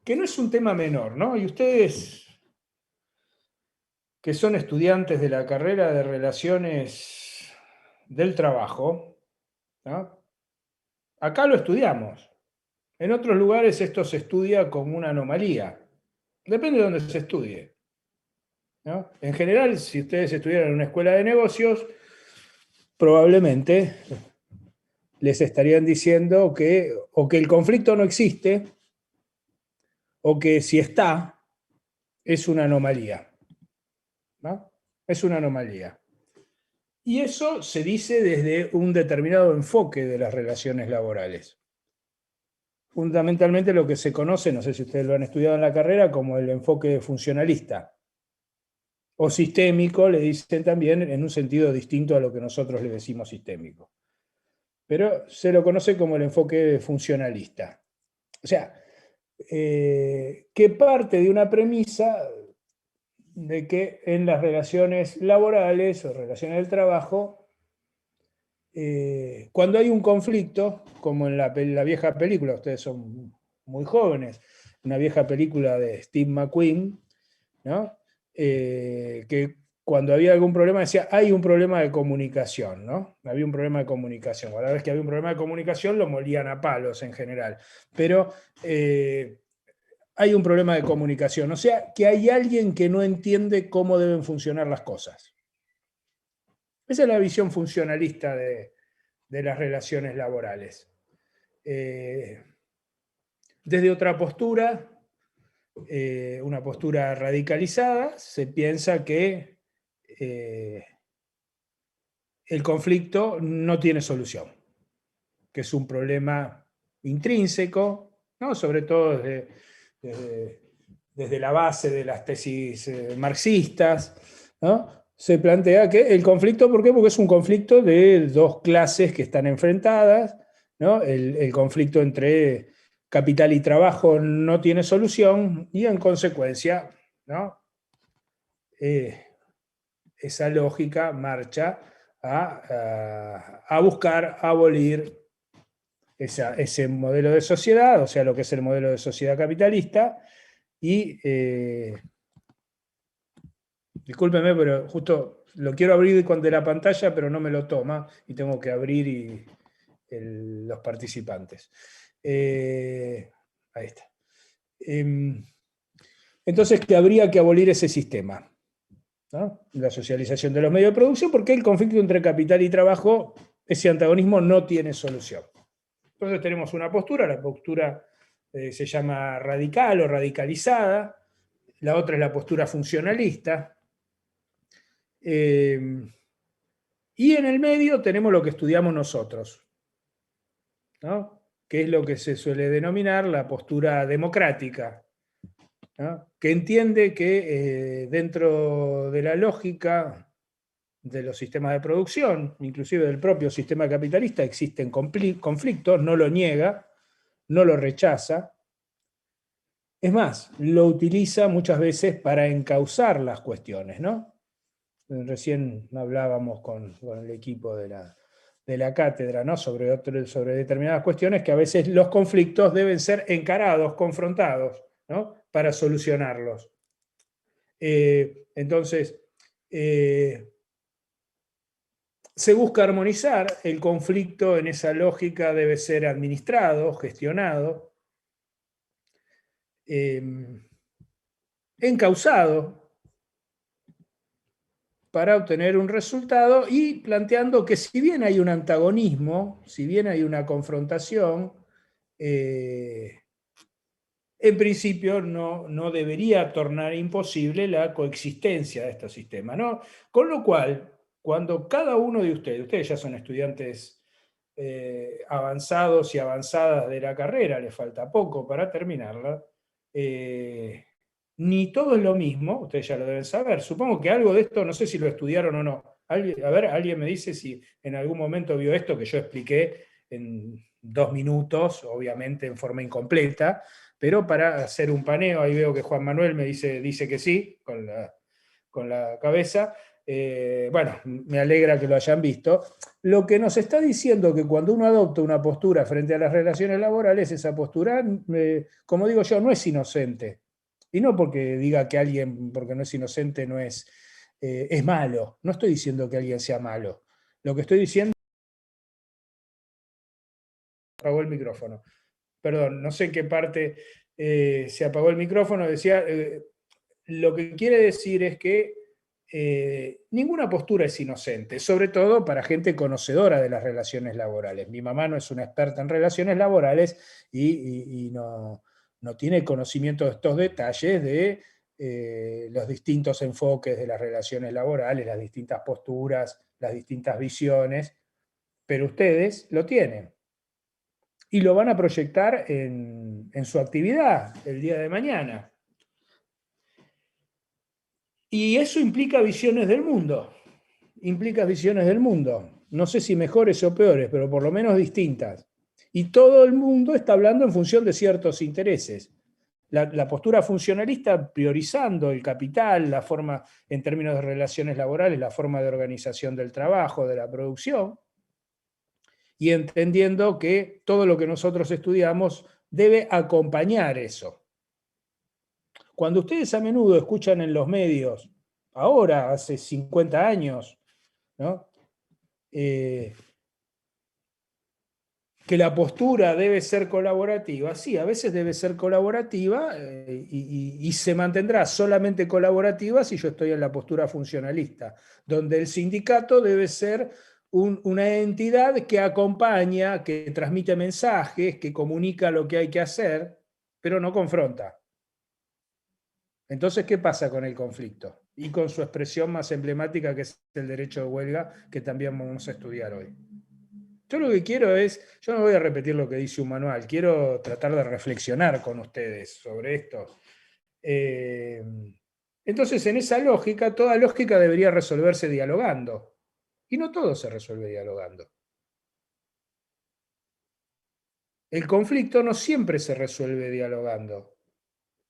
que no es un tema menor, ¿no? Y ustedes, que son estudiantes de la carrera de Relaciones del Trabajo, ¿no? Acá lo estudiamos. En otros lugares esto se estudia como una anomalía. Depende de dónde se estudie, ¿no? En general, si ustedes estudiaran en una escuela de negocios, probablemente les estarían diciendo que o que el conflicto no existe, o que si está, es una anomalía, ¿no? Es una anomalía. Y eso se dice desde un determinado enfoque de las relaciones laborales. Fundamentalmente lo que se conoce, no sé si ustedes lo han estudiado en la carrera, como el enfoque funcionalista. O sistémico, le dicen también en un sentido distinto a lo que nosotros le decimos sistémico. Pero se lo conoce como el enfoque funcionalista. O sea, que parte de una premisa de que en las relaciones laborales o relaciones del trabajo, cuando hay un conflicto, como en la vieja película, ustedes son muy jóvenes, una vieja película de Steve McQueen, ¿no? Que cuando había algún problema decía, hay un problema de comunicación, ¿no? Había un problema de comunicación. Cada vez que había un problema de comunicación lo molían a palos en general. Pero hay un problema de comunicación. O sea, que hay alguien que no entiende cómo deben funcionar las cosas. Esa es la visión funcionalista de las relaciones laborales. Desde otra postura, una postura radicalizada, se piensa que el conflicto no tiene solución, que es un problema intrínseco, ¿no? Sobre todo desde la base de las tesis marxistas, ¿no? Se plantea que el conflicto, ¿por qué? Porque es un conflicto de dos clases que están enfrentadas, ¿no? El conflicto entre capital y trabajo no tiene solución y en consecuencia, ¿no? Esa lógica marcha a buscar abolir ese modelo de sociedad, o sea, lo que es el modelo de sociedad capitalista, y discúlpeme, pero justo lo quiero abrir de la pantalla, pero no me lo toma, y tengo que abrir los participantes. Ahí está. Entonces, que habría que abolir ese sistema, ¿no? La socialización de los medios de producción, porque el conflicto entre capital y trabajo, ese antagonismo no tiene solución. Entonces tenemos una postura, la postura se llama radical o radicalizada, la otra es la postura funcionalista, y en el medio tenemos lo que estudiamos nosotros, ¿no? Que es lo que se suele denominar la postura democrática, ¿no? Que entiende que dentro de la lógica de los sistemas de producción, inclusive del propio sistema capitalista, existen conflictos, no lo niega, no lo rechaza. Es más, lo utiliza muchas veces para encauzar las cuestiones, ¿no? Recién hablábamos con el equipo de la cátedra, ¿no? sobre determinadas cuestiones que a veces los conflictos deben ser encarados, confrontados, ¿no? Para solucionarlos. Entonces, se busca armonizar, el conflicto en esa lógica debe ser administrado, gestionado, encauzado para obtener un resultado y planteando que si bien hay un antagonismo, si bien hay una confrontación, en principio no debería tornar imposible la coexistencia de estos sistemas, ¿no? Con lo cual, cuando cada uno de ustedes ya son estudiantes avanzados y avanzadas de la carrera, les falta poco para terminarla, ni todo es lo mismo, ustedes ya lo deben saber. Supongo que algo de esto, no sé si lo estudiaron o no. A ver, alguien me dice si en algún momento vio esto que yo expliqué en 2 minutos, obviamente en forma incompleta, pero para hacer un paneo, ahí veo que Juan Manuel me dice que sí, con la cabeza. Bueno, me alegra que lo hayan visto. Lo que nos está diciendo que cuando uno adopta una postura frente a las relaciones laborales, esa postura, como digo yo, no es inocente. Y no porque diga que alguien, porque no es inocente, no es malo. No estoy diciendo que alguien sea malo. Lo que estoy diciendo... Apagó el micrófono. Perdón, no sé en qué parte se apagó el micrófono. Decía, lo que quiere decir es que ninguna postura es inocente, sobre todo para gente conocedora de las relaciones laborales. Mi mamá no es una experta en relaciones laborales y no tiene conocimiento de estos detalles de los distintos enfoques de las relaciones laborales, las distintas posturas, las distintas visiones, pero ustedes lo tienen y lo van a proyectar en su actividad el día de mañana. Y eso implica visiones del mundo. Implica visiones del mundo. No sé si mejores o peores, pero por lo menos distintas. Y todo el mundo está hablando en función de ciertos intereses. La postura funcionalista priorizando el capital, la forma, en términos de relaciones laborales, la forma de organización del trabajo, de la producción, y entendiendo que todo lo que nosotros estudiamos debe acompañar eso. Cuando ustedes a menudo escuchan en los medios, ahora, hace 50 años, ¿no? Que la postura debe ser colaborativa, sí, a veces debe ser colaborativa y se mantendrá solamente colaborativa si yo estoy en la postura funcionalista, donde el sindicato debe ser una entidad que acompaña, que transmite mensajes, que comunica lo que hay que hacer, pero no confronta. Entonces, ¿qué pasa con el conflicto? Y con su expresión más emblemática, que es el derecho de huelga, que también vamos a estudiar hoy. Yo lo que quiero es, yo no voy a repetir lo que dice un manual, quiero tratar de reflexionar con ustedes sobre esto. Entonces, en esa lógica, toda lógica debería resolverse dialogando. Y no todo se resuelve dialogando. El conflicto no siempre se resuelve dialogando.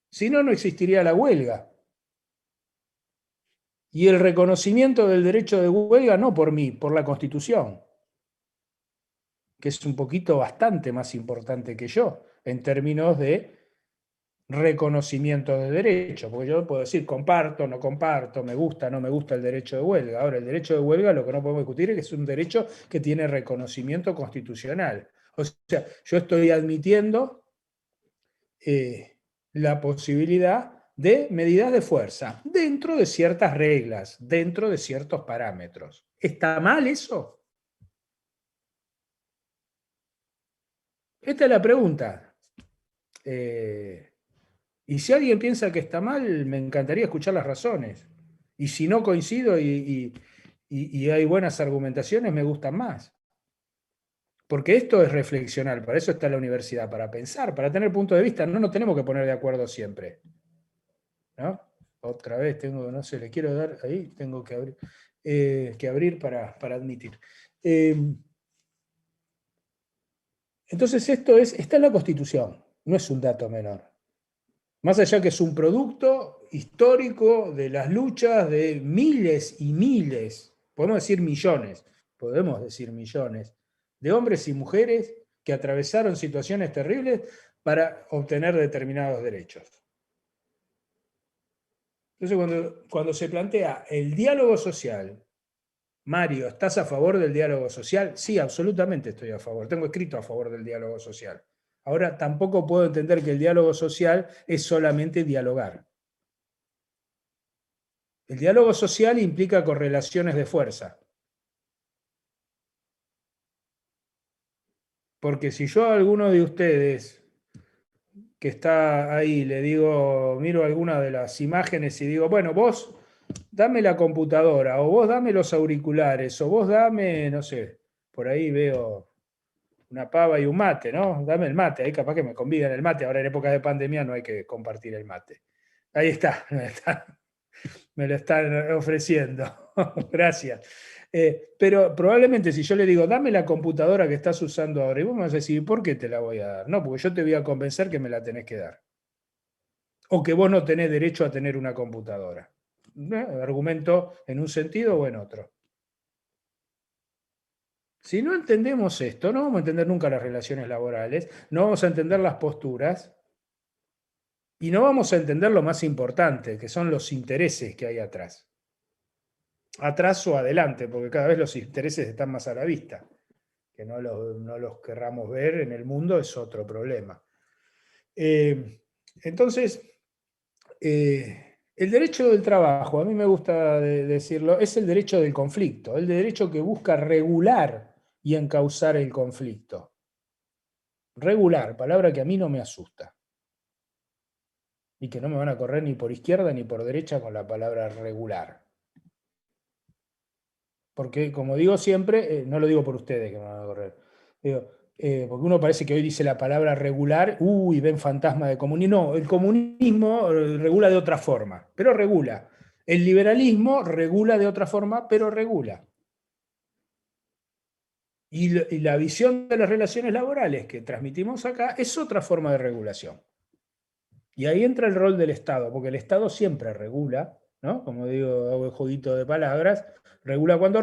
Si no, no existiría la huelga. Y el reconocimiento del derecho de huelga no por mí, por la Constitución, que es un poquito bastante más importante que yo en términos de reconocimiento de derecho, porque yo puedo decir comparto, no comparto, me gusta, no me gusta el derecho de huelga. Ahora, el derecho de huelga lo que no podemos discutir es que es un derecho que tiene reconocimiento constitucional. O sea, yo estoy admitiendo la posibilidad de medidas de fuerza dentro de ciertas reglas, dentro de ciertos parámetros. ¿Está mal eso? Esta es la pregunta. Y si alguien piensa que está mal, me encantaría escuchar las razones. Y si no coincido y hay buenas argumentaciones, me gustan más. Porque esto es reflexionar, para eso está la universidad, para pensar, para tener punto de vista. No nos tenemos que poner de acuerdo siempre. ¿No? Otra vez tengo, no sé, le quiero dar ahí, tengo que abrir para admitir. Entonces está en la Constitución, no es un dato menor. Más allá que es un producto histórico de las luchas de miles y miles, podemos decir millones, de hombres y mujeres que atravesaron situaciones terribles para obtener determinados derechos. Entonces, cuando se plantea el diálogo social, Mario, ¿estás a favor del diálogo social? Sí, absolutamente estoy a favor. Tengo escrito a favor del diálogo social. Ahora, tampoco puedo entender que el diálogo social es solamente dialogar. El diálogo social implica correlaciones de fuerza. Porque si yo a alguno de ustedes que está ahí le digo, miro alguna de las imágenes y digo, bueno, vos dame la computadora, o vos dame los auriculares, o vos dame, no sé, por ahí veo una pava y un mate, ¿no? Dame el mate, ahí capaz que me convidan el mate, ahora en época de pandemia no hay que compartir el mate. Ahí está, me lo están ofreciendo. Gracias. Pero probablemente si yo le digo, dame la computadora que estás usando ahora, y vos me vas a decir, ¿por qué te la voy a dar? No, porque yo te voy a convencer que me la tenés que dar. O que vos no tenés derecho a tener una computadora. argumento en un sentido o en otro. Si no entendemos esto, no vamos a entender nunca las relaciones laborales, no vamos a entender las posturas y no vamos a entender lo más importante, que son los intereses que hay atrás. Atrás o adelante, porque cada vez los intereses están más a la vista. Que no los querramos ver en el mundo es otro problema. Entonces, el derecho del trabajo, a mí me gusta decirlo, es el derecho del conflicto, el derecho que busca regular y encauzar el conflicto. Regular, palabra que a mí no me asusta. Y que no me van a correr ni por izquierda ni por derecha con la palabra regular. Porque, como digo siempre, no lo digo por ustedes que me van a correr, digo, porque uno parece que hoy dice la palabra regular, uy, ven fantasma de comunismo. No, el comunismo regula de otra forma, pero regula. El liberalismo regula de otra forma, pero regula. Y la visión de las relaciones laborales que transmitimos acá es otra forma de regulación. Y ahí entra el rol del Estado, porque el Estado siempre regula, ¿no? Como digo, hago el jueguito de palabras, regula cuando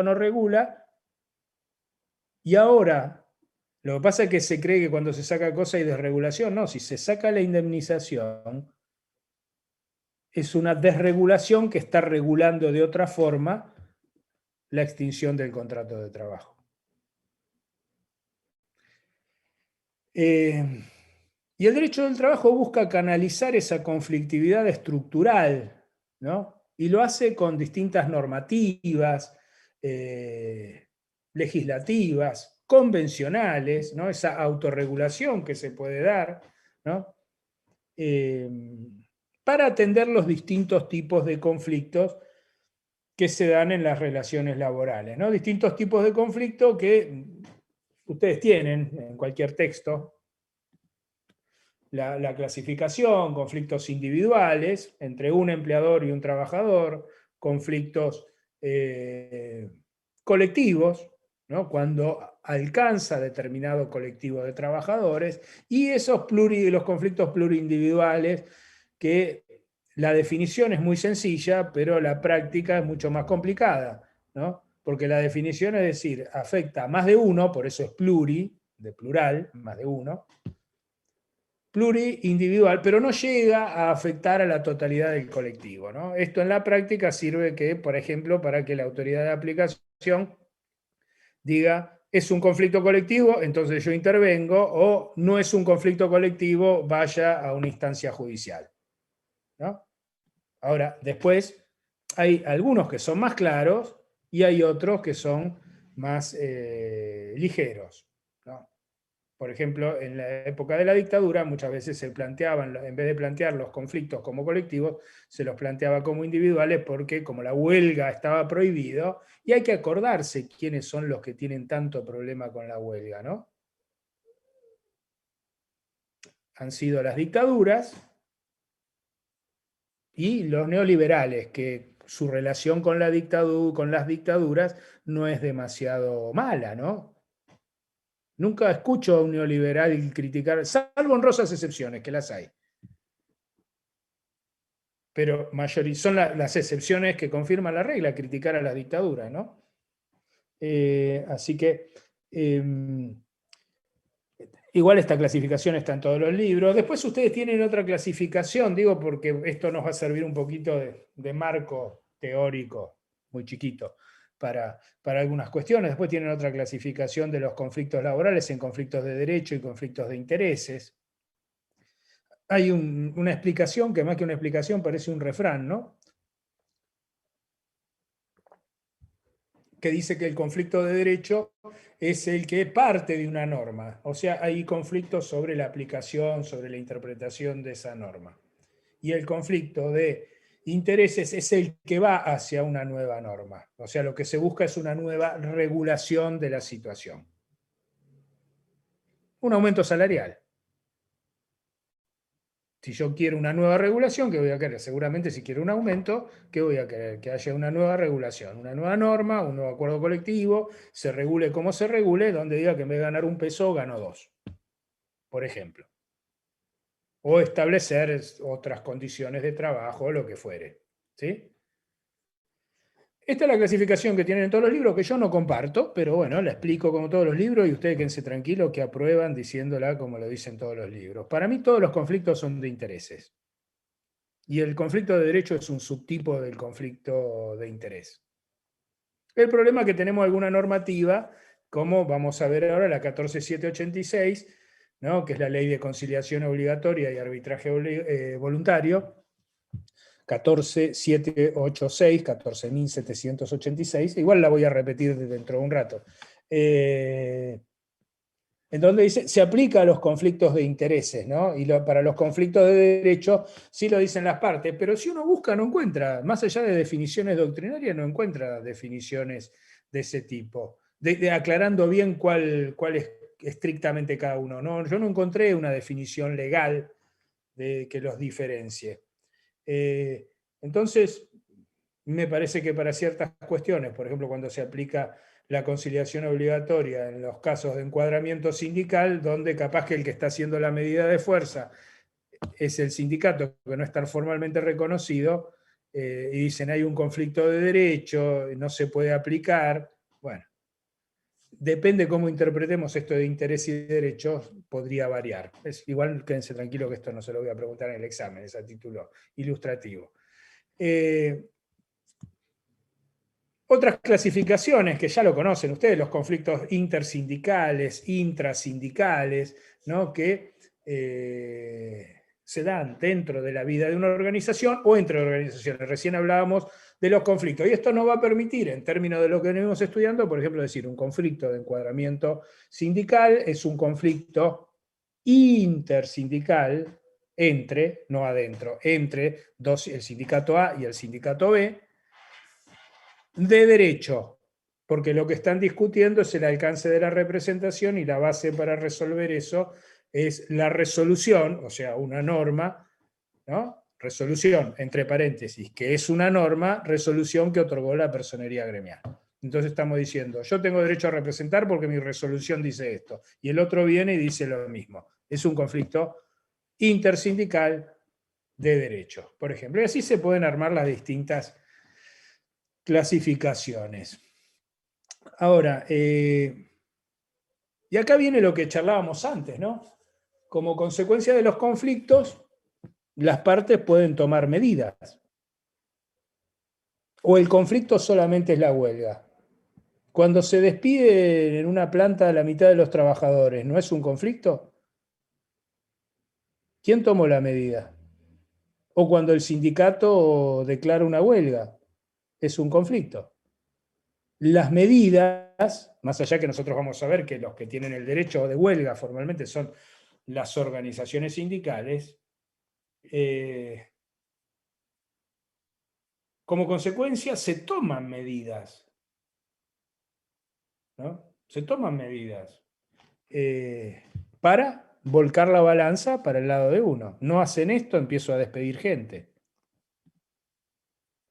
no regula. Y ahora, lo que pasa es que se cree que cuando se saca cosa hay desregulación. No, si se saca la indemnización, es una desregulación que está regulando de otra forma la extinción del contrato de trabajo. Y el derecho del trabajo busca canalizar esa conflictividad estructural, ¿no? Y lo hace con distintas normativas, legislativas, convencionales, ¿no? Esa autorregulación que se puede dar, ¿no? Para atender los distintos tipos de conflictos que se dan en las relaciones laborales, ¿no? Distintos tipos de conflicto que ustedes tienen en cualquier texto. La clasificación, conflictos individuales entre un empleador y un trabajador, conflictos colectivos, ¿no? Cuando alcanza determinado colectivo de trabajadores, y los conflictos plurindividuales, que la definición es muy sencilla, pero la práctica es mucho más complicada, ¿no? Porque la definición es decir, afecta a más de uno, por eso es pluri, de plural, más de uno, pluriindividual, pero no llega a afectar a la totalidad del colectivo, ¿no? Esto en la práctica sirve que, por ejemplo, para que la autoridad de aplicación diga, es un conflicto colectivo, entonces yo intervengo, o no es un conflicto colectivo, vaya a una instancia judicial, ¿no? Ahora, después hay algunos que son más claros y hay otros que son más ligeros, ¿no? Por ejemplo, en la época de la dictadura muchas veces se planteaban, en vez de plantear los conflictos como colectivos, se los planteaba como individuales porque como la huelga estaba prohibido, y hay que acordarse quiénes son los que tienen tanto problema con la huelga, ¿no? Han sido las dictaduras y los neoliberales, que su relación con la dictadura, con las dictaduras no es demasiado mala, ¿no? Nunca escucho a un neoliberal criticar, salvo honrosas excepciones, que las hay. Pero son las excepciones que confirman la regla, criticar a las dictaduras, ¿no? Así que igual esta clasificación está en todos los libros. Después ustedes tienen otra clasificación, digo, porque esto nos va a servir un poquito de marco teórico, muy chiquito, para algunas cuestiones. Después tienen otra clasificación de los conflictos laborales en conflictos de derecho y conflictos de intereses. Hay una explicación que más que una explicación parece un refrán, ¿no? Que dice que el conflicto de derecho es el que parte de una norma. O sea, hay conflictos sobre la aplicación, sobre la interpretación de esa norma. Y el conflicto de intereses es el que va hacia una nueva norma. O sea, lo que se busca es una nueva regulación de la situación. Un aumento salarial. Si yo quiero una nueva regulación, ¿qué voy a querer? Seguramente si quiero un aumento, ¿qué voy a querer? Que haya una nueva regulación, una nueva norma, un nuevo acuerdo colectivo, se regule como se regule, donde diga que en vez de ganar 1 peso, gano 2, por ejemplo. O establecer otras condiciones de trabajo, o lo que fuere. ¿sí? Esta es la clasificación que tienen en todos los libros, que yo no comparto, pero bueno, la explico como todos los libros y ustedes quédense tranquilos que aprueban diciéndola como lo dicen todos los libros. Para mí todos los conflictos son de intereses. Y el conflicto de derecho es un subtipo del conflicto de interés. El problema es que tenemos alguna normativa, como vamos a ver ahora la 14786, ¿no? Que es la ley de conciliación obligatoria y arbitraje voluntario, 14786, 14786, igual la voy a repetir dentro de un rato. En donde dice, se aplica a los conflictos de intereses, ¿no? Y para los conflictos de derecho sí lo dicen las partes, pero si uno busca no encuentra, más allá de definiciones doctrinarias, no encuentra definiciones de ese tipo, aclarando bien cuál es estrictamente cada uno, ¿no? Yo no encontré una definición legal que los diferencie. Entonces, me parece que para ciertas cuestiones, por ejemplo, cuando se aplica la conciliación obligatoria en los casos de encuadramiento sindical, donde capaz que el que está haciendo la medida de fuerza es el sindicato que no está formalmente reconocido, y dicen hay un conflicto de derecho, no se puede aplicar. Bueno, depende cómo interpretemos esto de interés y derechos, podría variar. Igual quédense tranquilos que esto no se lo voy a preguntar en el examen, es a título ilustrativo. Otras clasificaciones que ya lo conocen ustedes, los conflictos intersindicales, intrasindicales, ¿no? Que se dan dentro de la vida de una organización o entre organizaciones. Recién hablábamos de los conflictos. Y esto nos va a permitir, en términos de lo que venimos estudiando, por ejemplo, decir un conflicto de encuadramiento sindical es un conflicto intersindical entre, no adentro, entre el sindicato A y el sindicato B, de derecho, porque lo que están discutiendo es el alcance de la representación y la base para resolver eso es la resolución, o sea, una norma, ¿no? Resolución, entre paréntesis, que es una norma, resolución que otorgó la personería gremial. Entonces estamos diciendo, yo tengo derecho a representar porque mi resolución dice esto, y el otro viene y dice lo mismo. Es un conflicto intersindical de derecho, por ejemplo. Y así se pueden armar las distintas clasificaciones. Ahora, y acá viene lo que charlábamos antes, ¿no? Como consecuencia de los conflictos, las partes pueden tomar medidas. O el conflicto solamente es la huelga. Cuando se despide en una planta a la mitad de los trabajadores, ¿no es un conflicto? ¿Quién tomó la medida? O cuando el sindicato declara una huelga, es un conflicto. Las medidas, más allá que nosotros vamos a ver que los que tienen el derecho de huelga formalmente son las organizaciones sindicales, como consecuencia se toman medidas, ¿no? Se toman medidas para volcar la balanza para el lado de uno. No hacen esto, empiezo a despedir gente.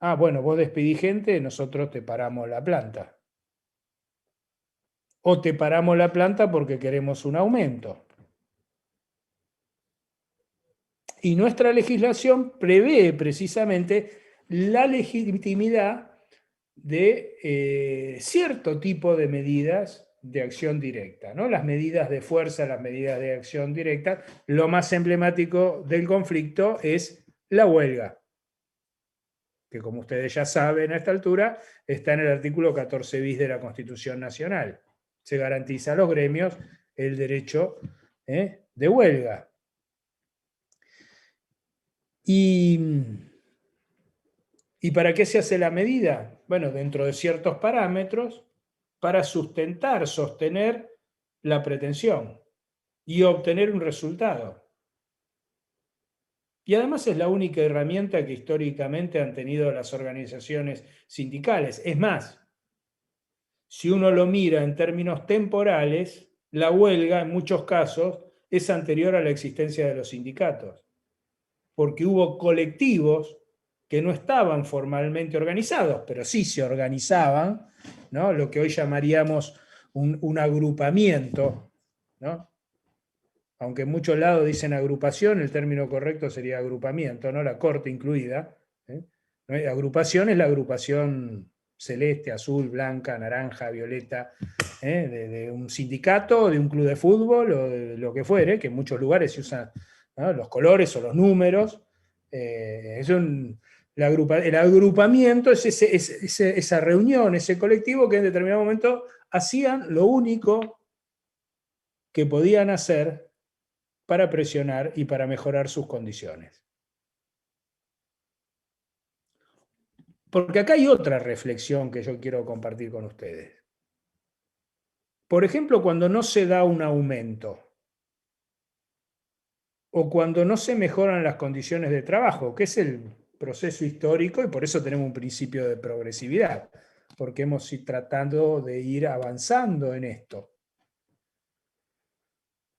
Ah, bueno, vos despedís gente, nosotros te paramos la planta. O te paramos la planta porque queremos un aumento. Y nuestra legislación prevé precisamente la legitimidad de cierto tipo de medidas de acción directa, ¿no? Las medidas de fuerza, las medidas de acción directa. Lo más emblemático del conflicto es la huelga, que como ustedes ya saben a esta altura, está en el artículo 14 bis de la Constitución Nacional. Se garantiza a los gremios el derecho de huelga. ¿Y para qué se hace la medida? Bueno, dentro de ciertos parámetros, para sustentar, sostener la pretensión y obtener un resultado. Y además es la única herramienta que históricamente han tenido las organizaciones sindicales. Es más, si uno lo mira en términos temporales, la huelga en muchos casos es anterior a la existencia de los sindicatos, porque hubo colectivos que no estaban formalmente organizados, pero sí se organizaban, ¿no? Lo que hoy llamaríamos un agrupamiento, ¿no? Aunque en muchos lados dicen agrupación, el término correcto sería agrupamiento, ¿no? La corte incluida, ¿eh? ¿no? Agrupación es la agrupación celeste, azul, blanca, naranja, violeta, de un sindicato, de un club de fútbol o de lo que fuere, que en muchos lugares se usan, ¿no?, los colores o los números. El agrupamiento es esa reunión, ese colectivo que en determinado momento hacían lo único que podían hacer para presionar y para mejorar sus condiciones. Porque acá hay otra reflexión que yo quiero compartir con ustedes. Por ejemplo, cuando no se da un aumento o cuando no se mejoran las condiciones de trabajo, que es el proceso histórico, y por eso tenemos un principio de progresividad, porque hemos ido tratando de ir avanzando en esto.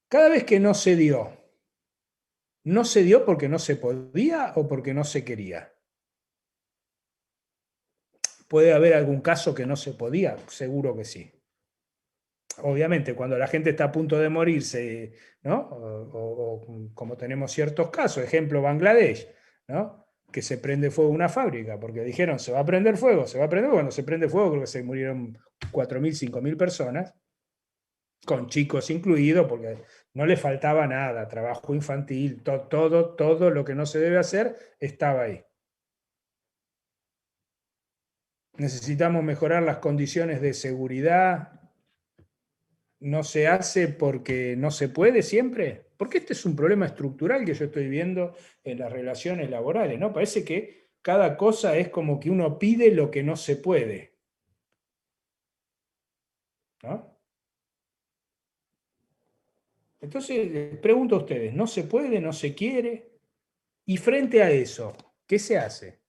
Cada vez que no se dio porque no se podía o porque no se quería. ¿Puede haber algún caso que no se podía? Seguro que sí. Obviamente, cuando la gente está a punto de morirse, ¿no? O como tenemos ciertos casos, ejemplo Bangladesh, ¿no?, que se prende fuego una fábrica, porque dijeron se va a prender fuego, se va a prender fuego. Cuando se prende fuego creo que se murieron 4.000, 5.000 personas, con chicos incluidos, porque no le faltaba nada, trabajo infantil, todo lo que no se debe hacer estaba ahí. Necesitamos mejorar las condiciones de seguridad. ¿No se hace porque no se puede siempre? Porque este es un problema estructural que yo estoy viendo en las relaciones laborales, ¿no? Parece que cada cosa es como que uno pide lo que no se puede, ¿no? Entonces, les pregunto a ustedes, ¿no se puede, no se quiere? Y frente a eso, ¿qué se hace?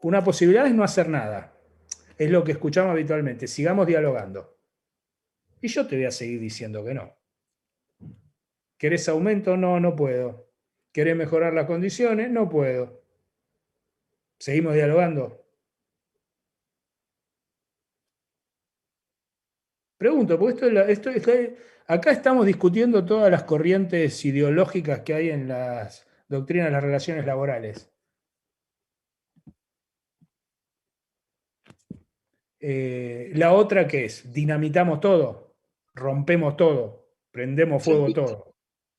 Una posibilidad es no hacer nada. Es lo que escuchamos habitualmente. Sigamos dialogando. Y yo te voy a seguir diciendo que no. ¿Querés aumento? No, no puedo. ¿Querés mejorar las condiciones? No puedo. ¿Seguimos dialogando? Pregunto, porque acá estamos discutiendo todas las corrientes ideológicas que hay en las doctrinas de las relaciones laborales. La otra, ¿qué es? Dinamitamos todo, rompemos todo, prendemos fuego todo.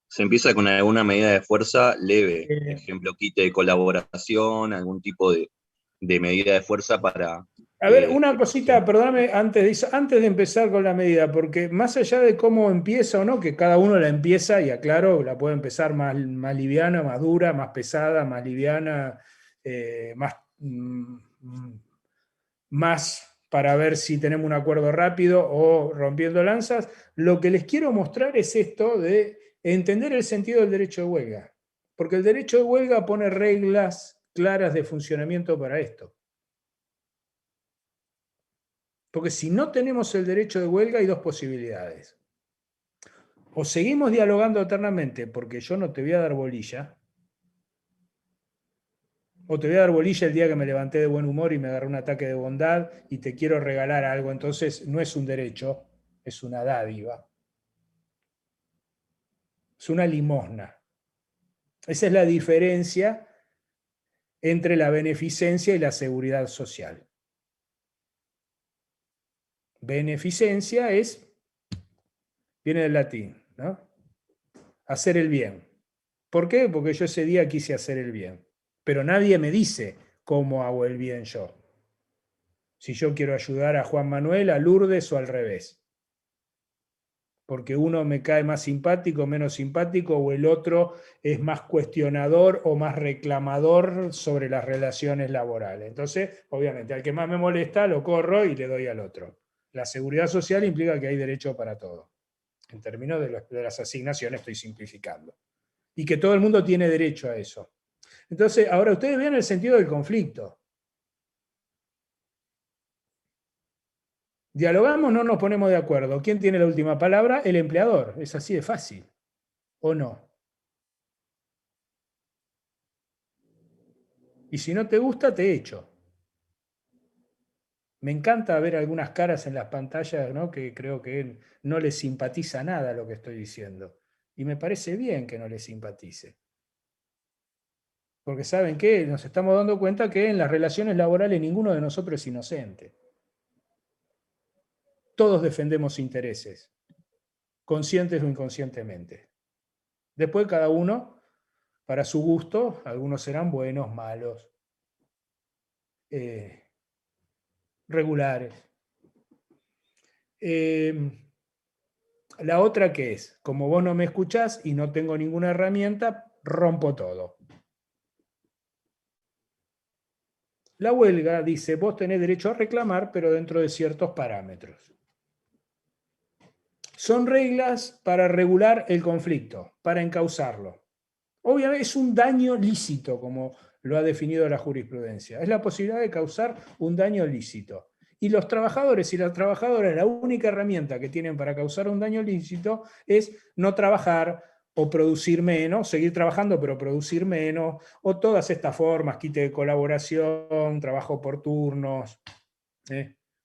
Se empieza con alguna medida de fuerza leve, Eh, ejemplo, quite de colaboración, algún tipo de medida de fuerza para A ver, una que la cosita, persona... perdóname, antes de empezar con la medida, porque más allá de cómo empieza o no, que cada uno la empieza, y aclaro, la puede empezar más liviana, más dura, más pesada, más liviana, más para ver si tenemos un acuerdo rápido o rompiendo lanzas. Lo que les quiero mostrar es esto de entender el sentido del derecho de huelga, porque el derecho de huelga pone reglas claras de funcionamiento para esto. Porque si no tenemos el derecho de huelga hay dos posibilidades. O seguimos dialogando eternamente porque yo no te voy a dar bolilla, o te voy a dar bolilla el día que me levanté de buen humor y me agarré un ataque de bondad y te quiero regalar algo. Entonces no es un derecho, es una dádiva. Es una limosna. Esa es la diferencia entre la beneficencia y la seguridad social. Beneficencia viene del latín, ¿no? Hacer el bien. ¿Por qué? Porque yo ese día quise hacer el bien. Pero nadie me dice cómo hago el bien yo. Si yo quiero ayudar a Juan Manuel, a Lourdes o al revés. Porque uno me cae más simpático, menos simpático, o el otro es más cuestionador o más reclamador sobre las relaciones laborales. Entonces, obviamente, al que más me molesta lo corro y le doy al otro. La seguridad social implica que hay derecho para todo. En términos de las asignaciones estoy simplificando. Y que todo el mundo tiene derecho a eso. Entonces, ahora ustedes vean el sentido del conflicto. Dialogamos, no nos ponemos de acuerdo. ¿Quién tiene la última palabra? El empleador. Es así de fácil. ¿O no? Y si no te gusta, te echo. Me encanta ver algunas caras en las pantallas, ¿no?, que creo que no les simpatiza nada lo que estoy diciendo. Y me parece bien que no les simpatice. Porque ¿saben qué? Nos estamos dando cuenta que en las relaciones laborales ninguno de nosotros es inocente. Todos defendemos intereses, conscientes o inconscientemente. Después cada uno, para su gusto, algunos serán buenos, malos, regulares. La otra que es, como vos no me escuchás y no tengo ninguna herramienta, rompo todo. La huelga dice, vos tenés derecho a reclamar, pero dentro de ciertos parámetros. Son reglas para regular el conflicto, para encauzarlo. Obviamente es un daño lícito, como lo ha definido la jurisprudencia. Es la posibilidad de causar un daño lícito. Y los trabajadores y las trabajadoras, la única herramienta que tienen para causar un daño lícito es no trabajar o producir menos, seguir trabajando pero producir menos, o todas estas formas, quite de colaboración, trabajo por turnos,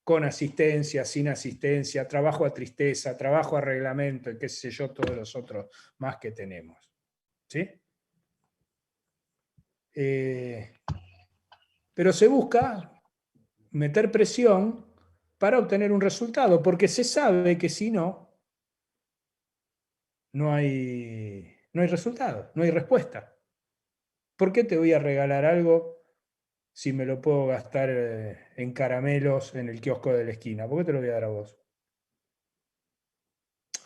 con asistencia, sin asistencia, trabajo a tristeza, trabajo a reglamento, y qué sé yo, todos los otros más que tenemos. ¿Sí? Pero se busca meter presión para obtener un resultado, porque se sabe que si no, no hay resultado, no hay respuesta. ¿Por qué te voy a regalar algo si me lo puedo gastar en caramelos en el kiosco de la esquina? ¿Por qué te lo voy a dar a vos?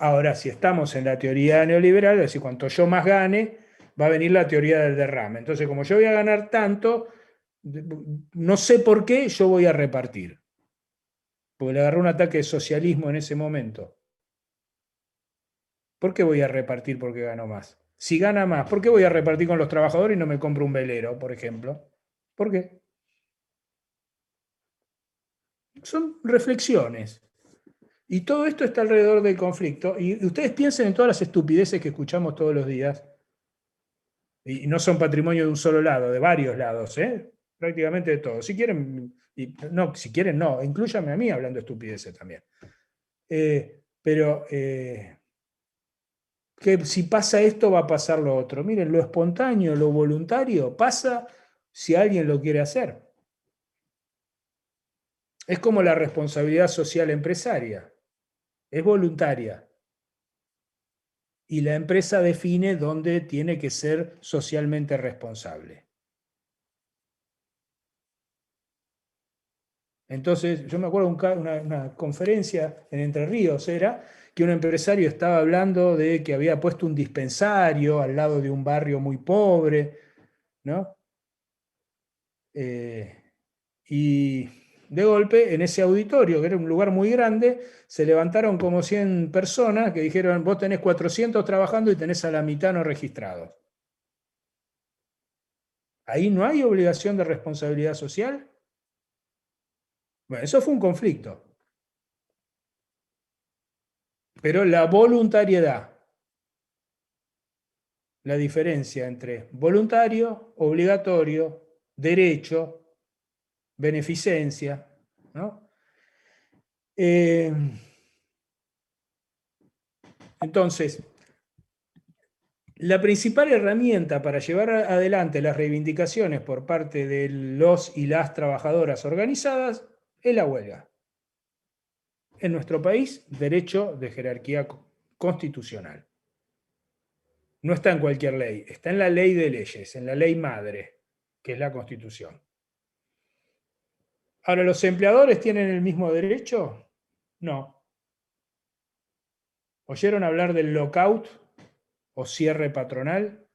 Ahora, si estamos en la teoría neoliberal, es decir, cuanto yo más gane, va a venir la teoría del derrame. Entonces, como yo voy a ganar tanto, no sé por qué yo voy a repartir. Porque le agarró un ataque de socialismo en ese momento. ¿Por qué voy a repartir porque gano más? Si gana más, ¿por qué voy a repartir con los trabajadores y no me compro un velero, por ejemplo? ¿Por qué? Son reflexiones. Y todo esto está alrededor del conflicto. Y ustedes piensen en todas las estupideces que escuchamos todos los días. Y no son patrimonio de un solo lado, de varios lados, prácticamente de todos. Si quieren, no, si quieren no, inclúyanme a mí hablando de estupideces también. Pero que si pasa esto va a pasar lo otro. Miren, lo espontáneo, lo voluntario pasa si alguien lo quiere hacer. Es como la responsabilidad social empresaria, es voluntaria. Y la empresa define dónde tiene que ser socialmente responsable. Entonces, yo me acuerdo una conferencia en Entre Ríos, era que un empresario estaba hablando de que había puesto un dispensario al lado de un barrio muy pobre, ¿no? Y de golpe, en ese auditorio, que era un lugar muy grande, se levantaron como 100 personas que dijeron, vos tenés 400 trabajando y tenés a la mitad no registrados. Ahí no hay obligación de responsabilidad social. Bueno, eso fue un conflicto. Pero la voluntariedad, la diferencia entre voluntario, obligatorio, derecho, beneficencia, ¿no? Entonces, la principal herramienta para llevar adelante las reivindicaciones por parte de los y las trabajadoras organizadas es la huelga. En nuestro país, derecho de jerarquía constitucional. No está en cualquier ley, está en la ley de leyes, en la ley madre, que es la Constitución. Ahora, ¿los empleadores tienen el mismo derecho? No. ¿Oyeron hablar del lockout o cierre patronal?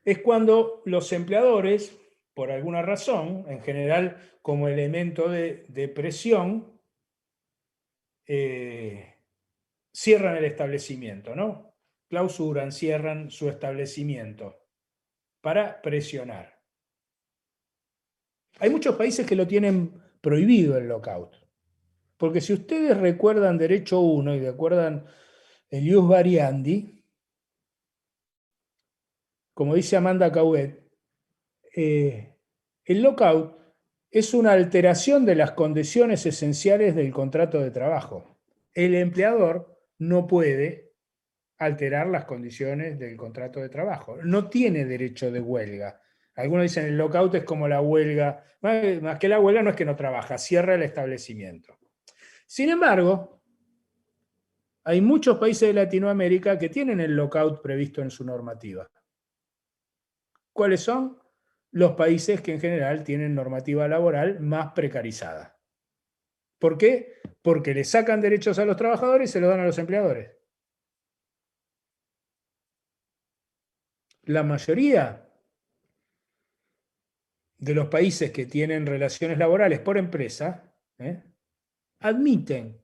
Es cuando los empleadores, por alguna razón, en general como elemento de presión, cierran el establecimiento, ¿no? Clausuran, cierran su establecimiento para presionar. Hay muchos países que lo tienen prohibido el lockout. Porque si ustedes recuerdan Derecho 1 y recuerdan el ius variandi, como dice Amanda Cauet, el lockout es una alteración de las condiciones esenciales del contrato de trabajo. El empleador no puede alterar las condiciones del contrato de trabajo. No tiene derecho de huelga. Algunos dicen el lockout es como la huelga, más que la huelga no es que no trabaja, cierra el establecimiento. Sin embargo, hay muchos países de Latinoamérica que tienen el lockout previsto en su normativa. ¿Cuáles son? Los países que en general tienen normativa laboral más precarizada. ¿Por qué? Porque le sacan derechos a los trabajadores y se los dan a los empleadores. La mayoría de los países que tienen relaciones laborales por empresa admiten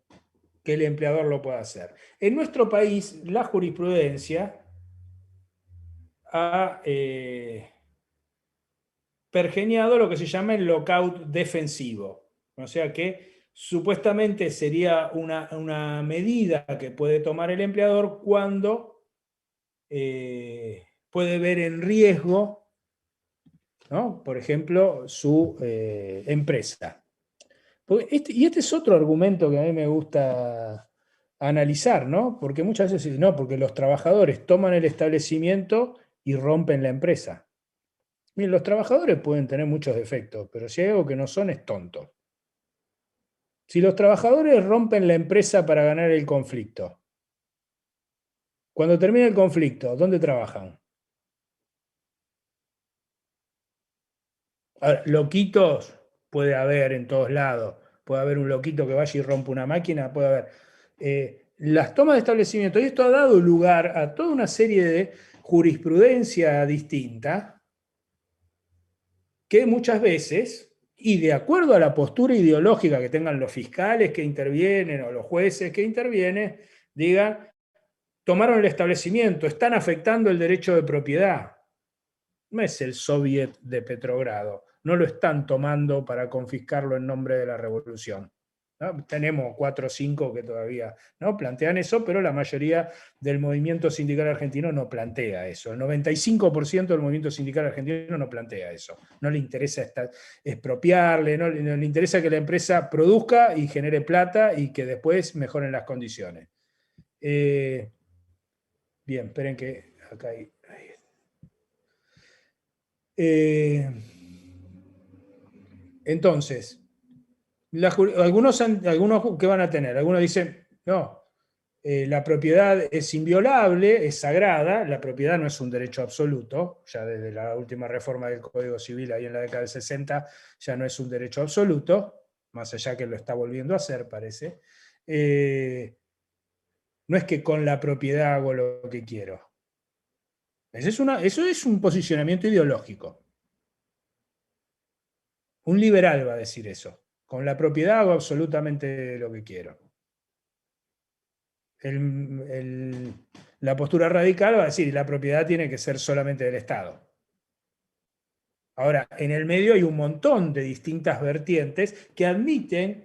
que el empleador lo pueda hacer. En nuestro país, la jurisprudencia ha pergeñado lo que se llama el lockout defensivo. O sea que supuestamente sería una medida que puede tomar el empleador cuando puede ver en riesgo, ¿no?, por ejemplo, su empresa. Y este es otro argumento que a mí me gusta analizar, ¿no? Porque muchas veces dicen, no, porque los trabajadores toman el establecimiento y rompen la empresa. Miren, los trabajadores pueden tener muchos defectos, pero si hay algo que no son es tontos. Si los trabajadores rompen la empresa para ganar el conflicto, cuando termina el conflicto, ¿dónde trabajan? Ahora, loquitos puede haber en todos lados. Puede haber un loquito que vaya y rompa una máquina, puede haber. Las tomas de establecimiento, y esto ha dado lugar a toda una serie de jurisprudencia distinta que muchas veces, y de acuerdo a la postura ideológica que tengan los fiscales que intervienen o los jueces que intervienen, digan, tomaron el establecimiento, están afectando el derecho de propiedad. No es el soviet de Petrogrado, no lo están tomando para confiscarlo en nombre de la revolución. ¿No? Tenemos 4 o 5 que todavía no plantean eso, pero la mayoría del movimiento sindical argentino no plantea eso. El 95% del movimiento sindical argentino no plantea eso. No le interesa expropiarle, no le interesa que la empresa produzca y genere plata y que después mejoren las condiciones. Bien, esperen que acá hay... Entonces, algunos ¿qué van a tener? Algunos dicen, no, la propiedad es inviolable, es sagrada, la propiedad no es un derecho absoluto, ya desde la última reforma del Código Civil, ahí en la década del 60, ya no es un derecho absoluto, más allá que lo está volviendo a hacer, parece. No es que con la propiedad hago lo que quiero. Eso es un posicionamiento ideológico. Un liberal va a decir eso. Con la propiedad hago absolutamente lo que quiero. La postura radical va a decir, la propiedad tiene que ser solamente del Estado. Ahora, en el medio hay un montón de distintas vertientes que admiten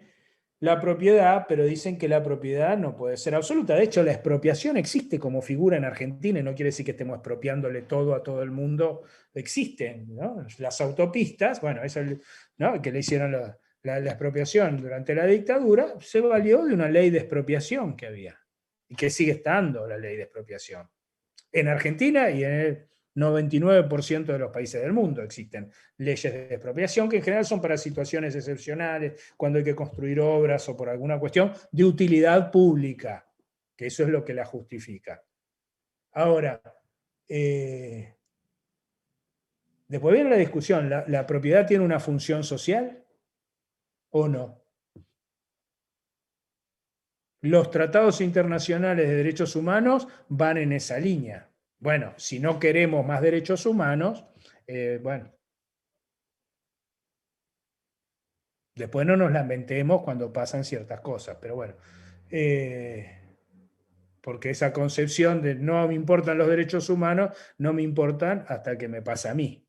la propiedad, pero dicen que la propiedad no puede ser absoluta. De hecho, la expropiación existe como figura en Argentina y no quiere decir que estemos expropiándole todo a todo el mundo. Existen, ¿no? Las autopistas, bueno, eso, ¿no?, que le hicieron la expropiación durante la dictadura, se valió de una ley de expropiación que había y que sigue estando la ley de expropiación. En Argentina y en el 99% de los países del mundo existen leyes de expropiación que en general son para situaciones excepcionales, cuando hay que construir obras o por alguna cuestión de utilidad pública, que eso es lo que la justifica. Ahora, después viene la discusión, ¿la propiedad tiene una función social o no? Los tratados internacionales de derechos humanos van en esa línea. Bueno, si no queremos más derechos humanos, bueno, después no nos lamentemos cuando pasan ciertas cosas, pero bueno, porque esa concepción de no me importan los derechos humanos, no me importan hasta que me pasa a mí.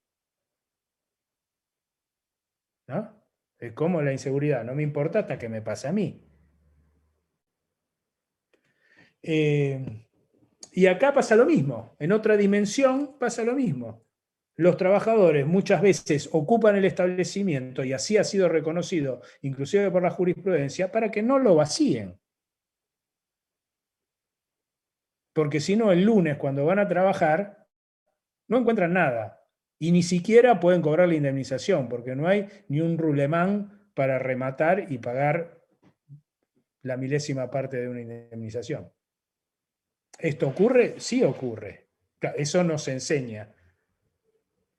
¿No? Es como la inseguridad, no me importa hasta que me pasa a mí. Y acá pasa lo mismo, en otra dimensión pasa lo mismo. Los trabajadores muchas veces ocupan el establecimiento, y así ha sido reconocido, inclusive por la jurisprudencia, para que no lo vacíen. porque si no, el lunes cuando van a trabajar, no encuentran nada. Y ni siquiera pueden cobrar la indemnización, porque no hay ni un rulemán para rematar y pagar la milésima parte de una indemnización. ¿Esto ocurre? Sí ocurre. Eso no se enseña.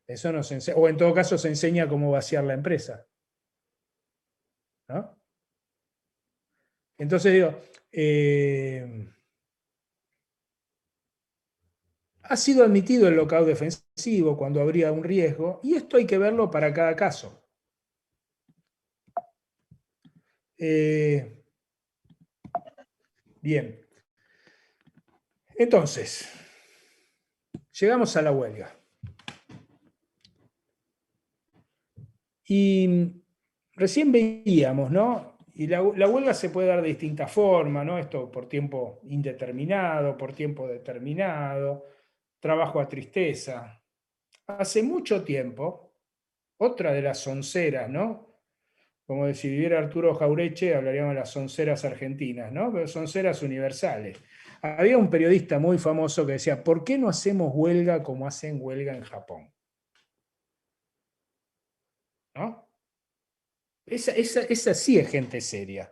Eso no se enseña. O en todo caso se enseña cómo vaciar la empresa, ¿no? Entonces digo, ha sido admitido el lockout defensivo cuando habría un riesgo, y esto hay que verlo para cada caso. Bien. Entonces, llegamos a la huelga. Y recién veíamos, ¿no? Y la huelga se puede dar de distintas formas, ¿no? Esto por tiempo indeterminado, por tiempo determinado, trabajo a tristeza. Hace mucho tiempo, otra de las sonceras, ¿no? Como si viviera Arturo Jaureche, hablaríamos de las sonceras argentinas, ¿no? Pero sonceras universales. Había un periodista muy famoso que decía, ¿por qué no hacemos huelga como hacen huelga en Japón? ¿No? Esa sí es gente seria.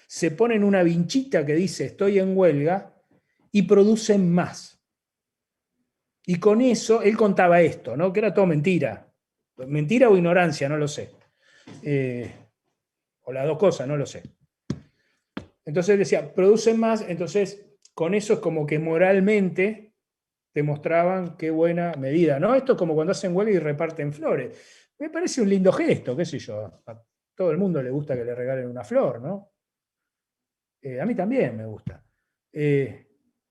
Se ponen una vinchita que dice estoy en huelga y producen más. Y con eso, él contaba esto, ¿no? Que era todo mentira. Mentira o ignorancia, no lo sé. O las dos cosas, no lo sé. Entonces él decía, producen más, entonces con eso es como que moralmente demostraban qué buena medida, ¿no? Esto es como cuando hacen huelga y reparten flores. Me parece un lindo gesto, qué sé yo. A todo el mundo le gusta que le regalen una flor, ¿no? A mí también me gusta.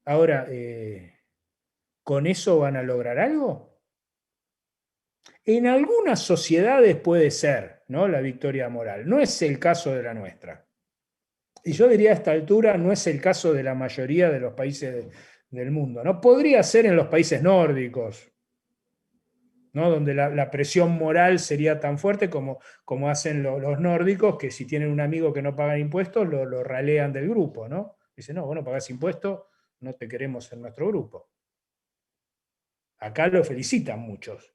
Ahora, ¿con eso van a lograr algo? En algunas sociedades puede ser, ¿no? La victoria moral. No es el caso de la nuestra. Y yo diría a esta altura, no es el caso de la mayoría de los países del mundo, ¿no? Podría ser en los países nórdicos, ¿no? Donde la presión moral sería tan fuerte como hacen los nórdicos, que si tienen un amigo que no paga impuestos, lo ralean del grupo, ¿no? Dicen, no, bueno, pagás impuestos, no te queremos en nuestro grupo. Acá lo felicitan muchos,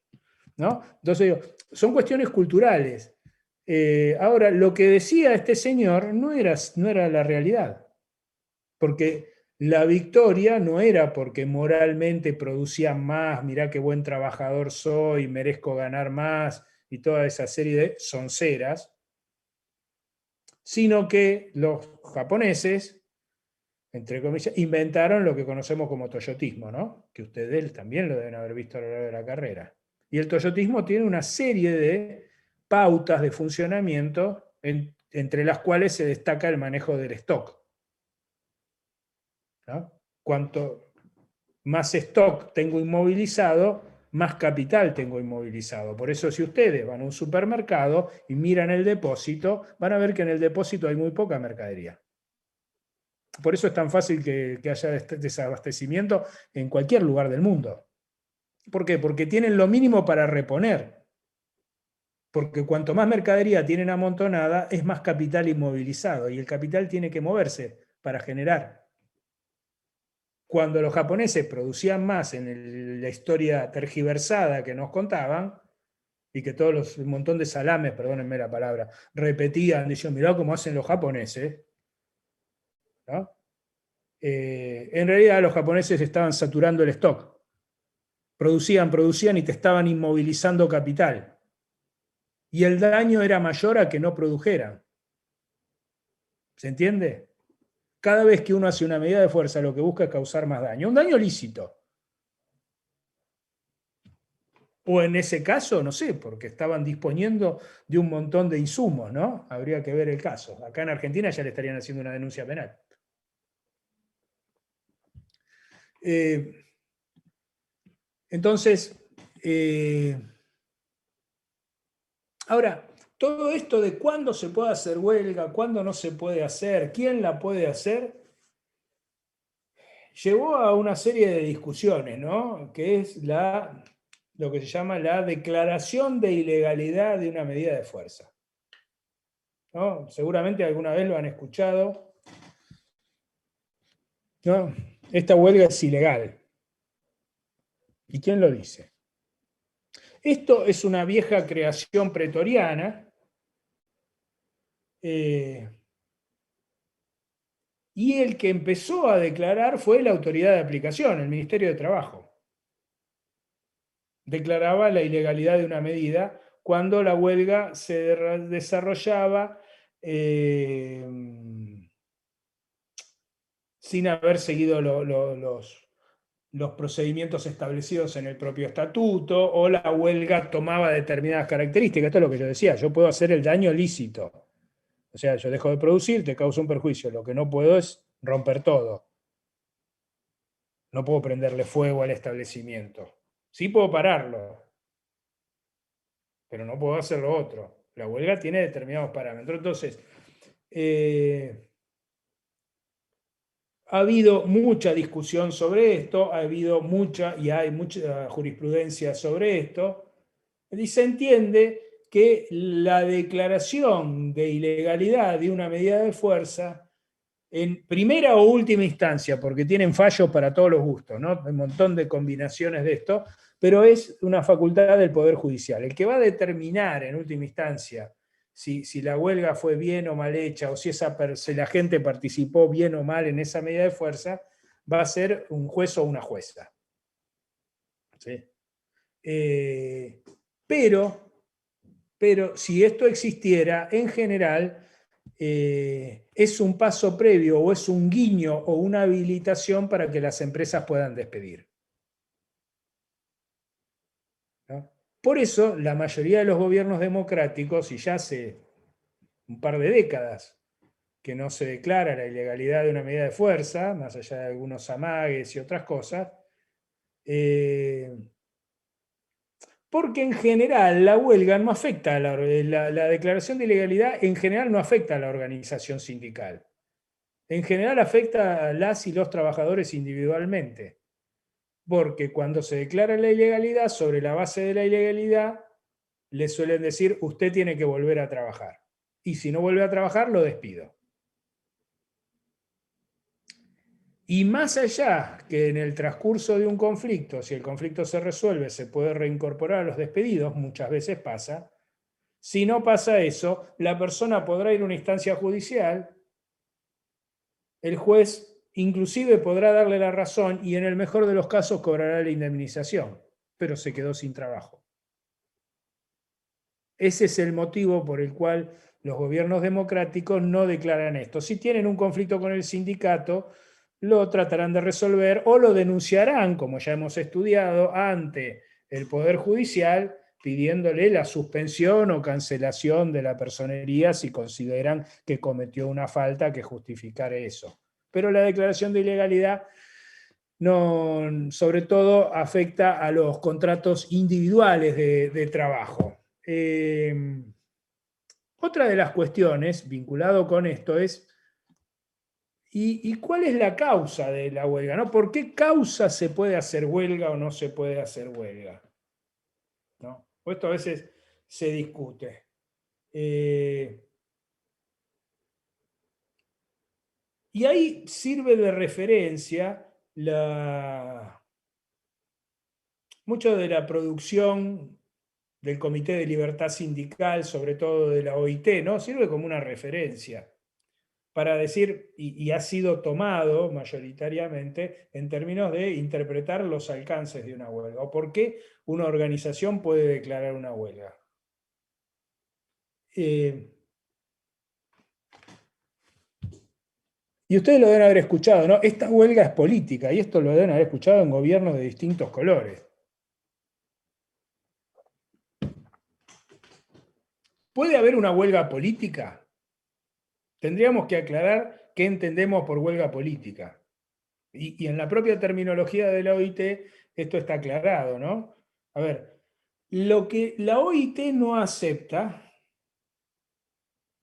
¿no? Entonces digo, son cuestiones culturales. Ahora, lo que decía este señor no era la realidad, porque la victoria no era porque moralmente producían más, mirá qué buen trabajador soy, merezco ganar más, y toda esa serie de sonceras, sino que los japoneses, entre comillas, inventaron lo que conocemos como toyotismo, ¿no? Que ustedes también lo deben haber visto a lo largo de la carrera. Y el toyotismo tiene una serie de pautas de funcionamiento entre las cuales se destaca el manejo del stock, ¿no? Cuanto más stock tengo inmovilizado, más capital tengo inmovilizado. Por eso si ustedes van a un supermercado y miran el depósito, van a ver que en el depósito hay muy poca mercadería. Por eso es tan fácil que haya desabastecimiento en cualquier lugar del mundo. ¿Por qué? Porque tienen lo mínimo para reponer. Porque cuanto más mercadería tienen amontonada, es más capital inmovilizado. Y el capital tiene que moverse para generar. Cuando los japoneses producían más en la historia tergiversada que nos contaban, y que un montón de salames, perdónenme la palabra, repetían, diciendo, mirá cómo hacen los japoneses, ¿no? En realidad los japoneses estaban saturando el stock. Producían y te estaban inmovilizando capital. Y el daño era mayor a que no produjeran. ¿Se entiende? Cada vez que uno hace una medida de fuerza, lo que busca es causar más daño. Un daño lícito. O en ese caso, no sé, porque estaban disponiendo de un montón de insumos, ¿no? Habría que ver el caso. Acá en Argentina ya le estarían haciendo una denuncia penal. Entonces, ahora, todo esto de cuándo se puede hacer huelga, cuándo no se puede hacer, quién la puede hacer, llevó a una serie de discusiones, ¿no? Que es lo que se llama la declaración de ilegalidad de una medida de fuerza, ¿no? Seguramente alguna vez lo han escuchado, ¿no? esta huelga es ilegal. ¿Y quién lo dice? Esto es una vieja creación pretoriana, y el que empezó a declarar fue la autoridad de aplicación, el Ministerio de Trabajo. Declaraba la ilegalidad de una medida cuando la huelga se desarrollaba sin haber seguido los procedimientos establecidos en el propio estatuto, o la huelga tomaba determinadas características. Esto es lo que yo decía, yo puedo hacer el daño lícito. O sea, yo dejo de producir, te causo un perjuicio. Lo que no puedo es romper todo. No puedo prenderle fuego al establecimiento. Sí puedo pararlo, pero no puedo hacer lo otro. La huelga tiene determinados parámetros. Entonces, ha habido mucha discusión sobre esto, ha habido y hay mucha jurisprudencia sobre esto, y se entiende que la declaración de ilegalidad de una medida de fuerza, en primera o última instancia, porque tienen fallos para todos los gustos, ¿no? Hay un montón de combinaciones de esto, pero es una facultad del Poder Judicial. El que va a determinar en última instancia si la huelga fue bien o mal hecha, o si la gente participó bien o mal en esa medida de fuerza, va a ser un juez o una jueza. ¿Sí? Pero si esto existiera, en general, es un paso previo o es un guiño o una habilitación para que las empresas puedan despedir, ¿no? Por eso, la mayoría de los gobiernos democráticos, y ya hace un par de décadas que no se declara la ilegalidad de una medida de fuerza, más allá de algunos amagues y otras cosas, porque en general la huelga no afecta a la declaración de ilegalidad en general no afecta a la organización sindical. En general afecta a las y los trabajadores individualmente, porque cuando se declara la ilegalidad, sobre la base de la ilegalidad, le suelen decir, usted tiene que volver a trabajar. Y si no vuelve a trabajar, lo despido. Y más allá que en el transcurso de un conflicto, si el conflicto se resuelve, se puede reincorporar a los despedidos, muchas veces pasa. Si no pasa eso, la persona podrá ir a una instancia judicial, el juez inclusive podrá darle la razón y en el mejor de los casos cobrará la indemnización, pero se quedó sin trabajo. Ese es el motivo por el cual los gobiernos democráticos no declaran esto. Si tienen un conflicto con el sindicato, lo tratarán de resolver o lo denunciarán, como ya hemos estudiado, ante el Poder Judicial, pidiéndole la suspensión o cancelación de la personería si consideran que cometió una falta que justificara eso. Pero la declaración de ilegalidad no, sobre todo afecta a los contratos individuales de trabajo. Otra de las cuestiones vinculado con esto es, ¿y cuál es la causa de la huelga? ¿No? ¿Por qué causa se puede hacer huelga o no se puede hacer huelga? ¿No? Esto a veces se discute. Y ahí sirve de referencia mucho de la producción del Comité de Libertad Sindical, sobre todo de la OIT, ¿no? Sirve como una referencia para decir, y ha sido tomado mayoritariamente en términos de interpretar los alcances de una huelga, o por qué una organización puede declarar una huelga. Y ustedes lo deben haber escuchado, ¿no? Esta huelga es política, y esto lo deben haber escuchado en gobiernos de distintos colores. ¿Puede haber una huelga política? Tendríamos que aclarar qué entendemos por huelga política. Y en la propia terminología de la OIT esto está aclarado, ¿no? A ver, lo que la OIT no acepta,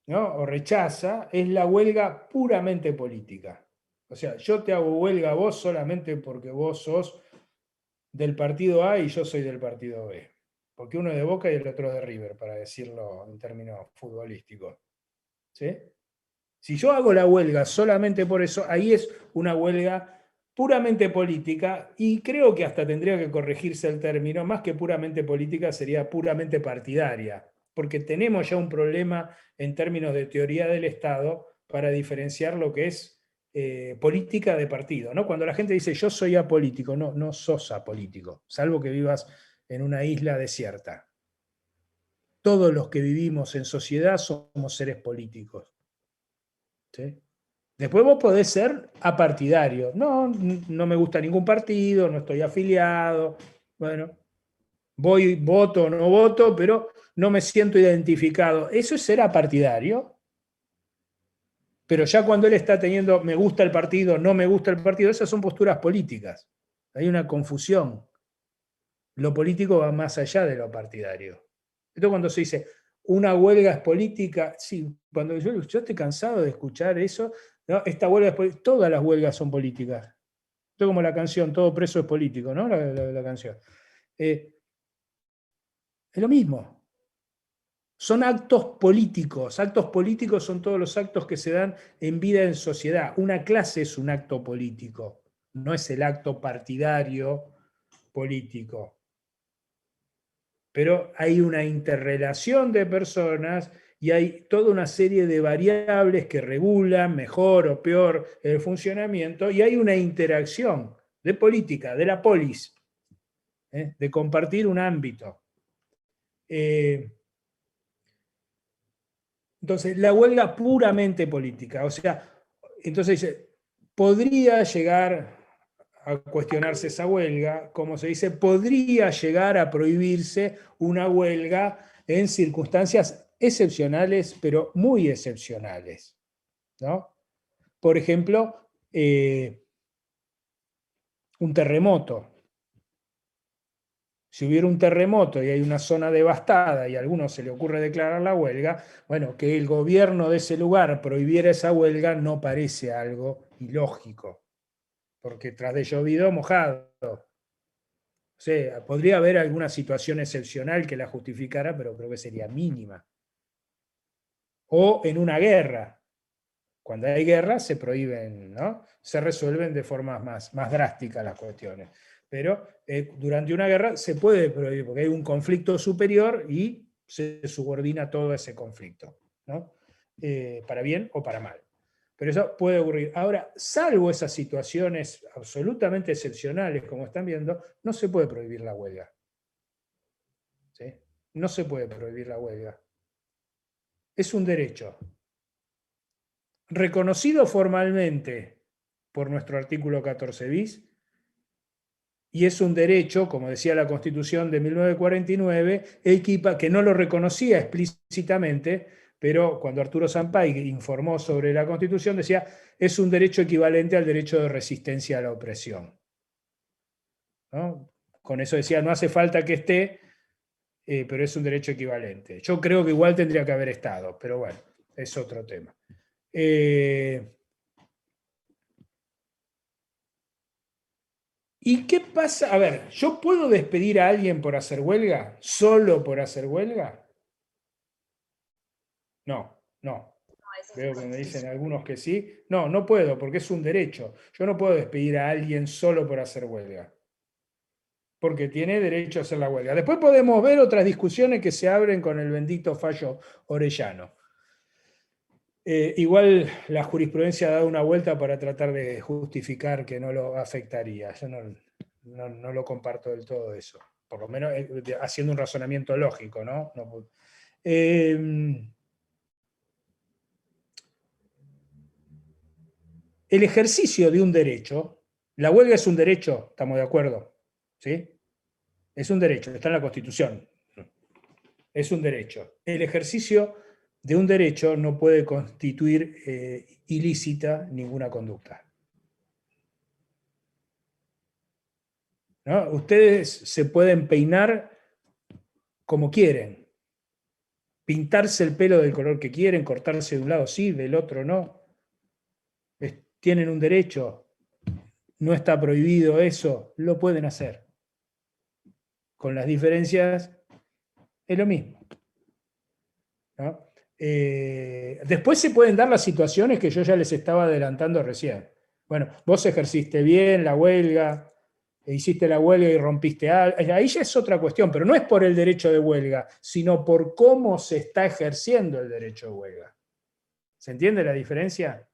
¿no? O rechaza es la huelga puramente política. O sea, yo te hago huelga a vos solamente porque vos sos del partido A y yo soy del partido B. Porque uno es de Boca y el otro es de River, para decirlo en términos futbolísticos. ¿Sí? Si yo hago la huelga solamente por eso, ahí es una huelga puramente política, y creo que hasta tendría que corregirse el término, más que puramente política sería puramente partidaria, porque tenemos ya un problema en términos de teoría del Estado para diferenciar lo que es política de partido, ¿no? Cuando la gente dice yo soy apolítico, no, no sos apolítico, salvo que vivas en una isla desierta. Todos los que vivimos en sociedad somos seres políticos. ¿Sí? Después vos podés ser apartidario. No, no me gusta ningún partido, no estoy afiliado. Bueno, voy, voto o no voto, pero no me siento identificado. Eso es ser apartidario. Pero ya cuando él está teniendo me gusta el partido, no me gusta el partido, esas son posturas políticas. Hay una confusión. Lo político va más allá de lo partidario. Entonces cuando se dice una huelga es política, sí, cuando yo estoy cansado de escuchar eso, ¿no? Esta huelga es política, todas las huelgas son políticas. Esto como la canción, todo preso es político, ¿no? La canción. Es lo mismo. Son actos políticos. Actos políticos son todos los actos que se dan en vida en sociedad. Una clase es un acto político, no es el acto partidario político. Pero hay una interrelación de personas y hay toda una serie de variables que regulan mejor o peor el funcionamiento, y hay una interacción de política, de la polis, de compartir un ámbito. Entonces, la huelga puramente política, o sea, entonces dice, podría llegar a cuestionarse esa huelga, como se dice, podría llegar a prohibirse una huelga en circunstancias excepcionales, pero muy excepcionales, ¿no? Por ejemplo, un terremoto. Si hubiera un terremoto y hay una zona devastada y a alguno se le ocurre declarar la huelga, bueno, que el gobierno de ese lugar prohibiera esa huelga no parece algo ilógico, porque tras de llovido, mojado. O sea, podría haber alguna situación excepcional que la justificara, pero creo que sería mínima. O en una guerra. Cuando hay guerra se prohíben, ¿no? Se resuelven de formas más drásticas las cuestiones. Pero durante una guerra se puede prohibir, porque hay un conflicto superior y se subordina todo ese conflicto, ¿no? Para bien o para mal. Pero eso puede ocurrir. Ahora, salvo esas situaciones absolutamente excepcionales, como están viendo, no se puede prohibir la huelga. ¿Sí? No se puede prohibir la huelga. Es un derecho reconocido formalmente por nuestro artículo 14 bis, y es un derecho, como decía la Constitución de 1949, que no lo reconocía explícitamente, pero cuando Arturo Sampay informó sobre la Constitución decía, es un derecho equivalente al derecho de resistencia a la opresión. ¿No? Con eso decía, no hace falta que esté, pero es un derecho equivalente. Yo creo que igual tendría que haber estado, pero bueno, es otro tema. ¿Y qué pasa? A ver, ¿yo puedo despedir a alguien por hacer huelga? ¿Solo por hacer huelga? No, no. Veo que me dicen algunos que sí. No, no puedo, porque es un derecho. Yo no puedo despedir a alguien solo por hacer huelga, porque tiene derecho a hacer la huelga. Después podemos ver otras discusiones que se abren con el bendito fallo Orellano. Igual la jurisprudencia ha dado una vuelta para tratar de justificar que no lo afectaría. Yo no lo comparto del todo eso. Por lo menos haciendo un razonamiento lógico, ¿no? El ejercicio de un derecho, la huelga es un derecho, estamos de acuerdo, ¿sí? Es un derecho, está en la Constitución. Es un derecho. El ejercicio de un derecho no puede constituir ilícita ninguna conducta. ¿No? Ustedes se pueden peinar como quieren, pintarse el pelo del color que quieren, cortarse de un lado sí, del otro no. Tienen un derecho, no está prohibido eso, lo pueden hacer. Con las diferencias es lo mismo. ¿No? Después se pueden dar las situaciones que yo ya les estaba adelantando recién. Bueno, vos ejerciste bien la huelga, hiciste la huelga y rompiste algo. Ahí ya es otra cuestión, pero no es por el derecho de huelga, sino por cómo se está ejerciendo el derecho de huelga. ¿Se entiende la diferencia?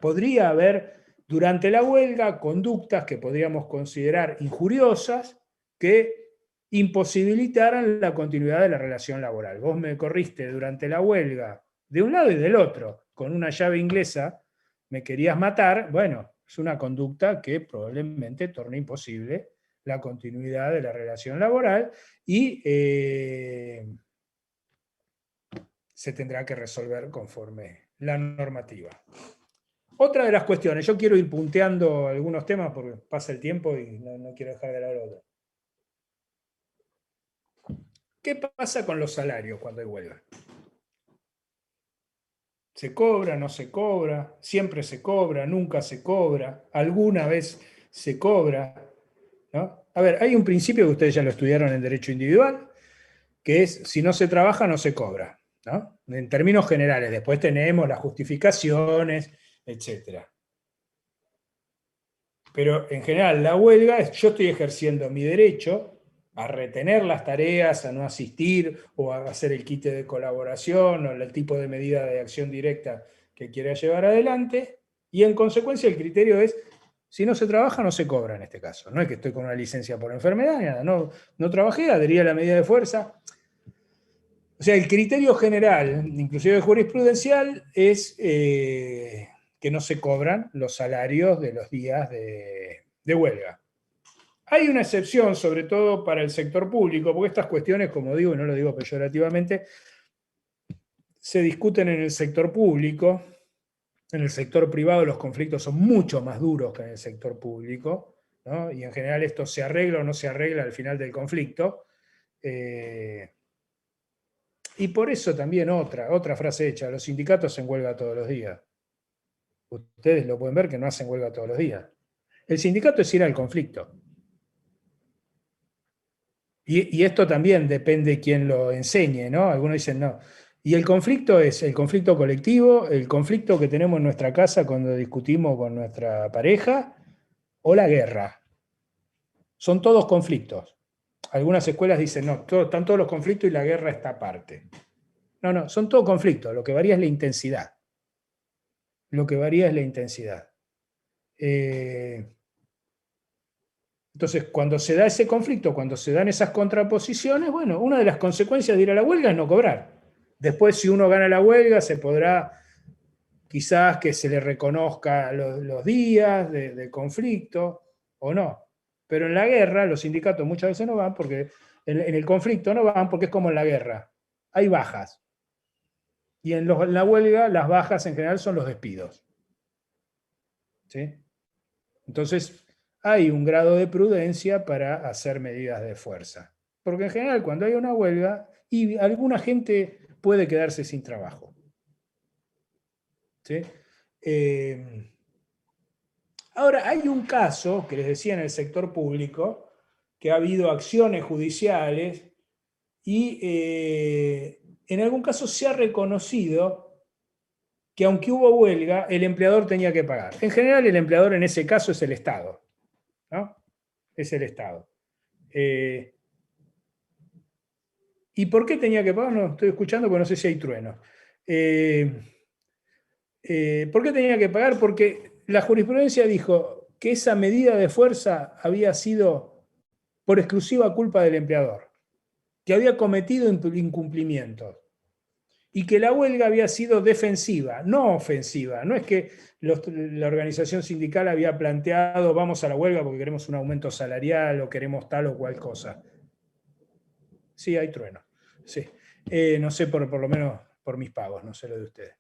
Podría haber durante la huelga conductas que podríamos considerar injuriosas que imposibilitaran la continuidad de la relación laboral. Vos me corriste durante la huelga de un lado y del otro, con una llave inglesa, me querías matar, bueno, es una conducta que probablemente torne imposible la continuidad de la relación laboral y se tendrá que resolver conforme la normativa. Otra de las cuestiones, yo quiero ir punteando algunos temas porque pasa el tiempo y no quiero dejar de lado otro. ¿Qué pasa con los salarios cuando hay huelga? ¿Se cobra, no se cobra? ¿Siempre se cobra, nunca se cobra? ¿Alguna vez se cobra? ¿No? A ver, hay un principio que ustedes ya lo estudiaron en Derecho Individual, que es, si no se trabaja, no se cobra, ¿no? En términos generales. Después tenemos las justificaciones, etc. Pero en general, la huelga es, yo estoy ejerciendo mi derecho a retener las tareas, a no asistir, o a hacer el quite de colaboración, o el tipo de medida de acción directa que quiera llevar adelante, y en consecuencia el criterio es, si no se trabaja, no se cobra en este caso. No es que estoy con una licencia por enfermedad, ni nada, no trabajé, adherí a la medida de fuerza. O sea, el criterio general, inclusive jurisprudencial, es que no se cobran los salarios de los días de huelga. Hay una excepción, sobre todo para el sector público, porque estas cuestiones, como digo, y no lo digo peyorativamente, se discuten en el sector público. En el sector privado los conflictos son mucho más duros que en el sector público, ¿no? Y en general esto se arregla o no se arregla al final del conflicto. Y por eso también otra frase hecha, los sindicatos hacen huelga todos los días. Ustedes lo pueden ver que no hacen huelga todos los días. El sindicato es ir al conflicto. Y esto también depende de quién lo enseñe, ¿no? Algunos dicen no. Y el conflicto es el conflicto colectivo, el conflicto que tenemos en nuestra casa cuando discutimos con nuestra pareja, o la guerra. Son todos conflictos. Algunas escuelas dicen, no, están todos los conflictos y la guerra está aparte. No, son todos conflictos, lo que varía es la intensidad. Lo que varía es la intensidad. Entonces, cuando se da ese conflicto, cuando se dan esas contraposiciones, bueno, una de las consecuencias de ir a la huelga es no cobrar. Después, si uno gana la huelga, se podrá, quizás que se le reconozca los días de conflicto, o no. Pero en la guerra, los sindicatos muchas veces no van, porque en el conflicto no van, porque es como en la guerra. Hay bajas. Y en la huelga, las bajas en general son los despidos. ¿Sí? Entonces, hay un grado de prudencia para hacer medidas de fuerza. Porque en general cuando hay una huelga, y alguna gente puede quedarse sin trabajo. ¿Sí? Ahora, hay un caso, que les decía en el sector público, que ha habido acciones judiciales y en algún caso se ha reconocido que aunque hubo huelga, el empleador tenía que pagar. En general, el empleador en ese caso es el Estado, ¿no? Es el Estado. ¿Y por qué tenía que pagar? No, estoy escuchando porque no sé si hay truenos. ¿Por qué tenía que pagar? Porque la jurisprudencia dijo que esa medida de fuerza había sido por exclusiva culpa del empleador, que había cometido incumplimientos y que la huelga había sido defensiva, no ofensiva. No es que la organización sindical había planteado vamos a la huelga porque queremos un aumento salarial o queremos tal o cual cosa. Sí, hay trueno. Sí. No sé, por lo menos por mis pagos, no sé lo de ustedes.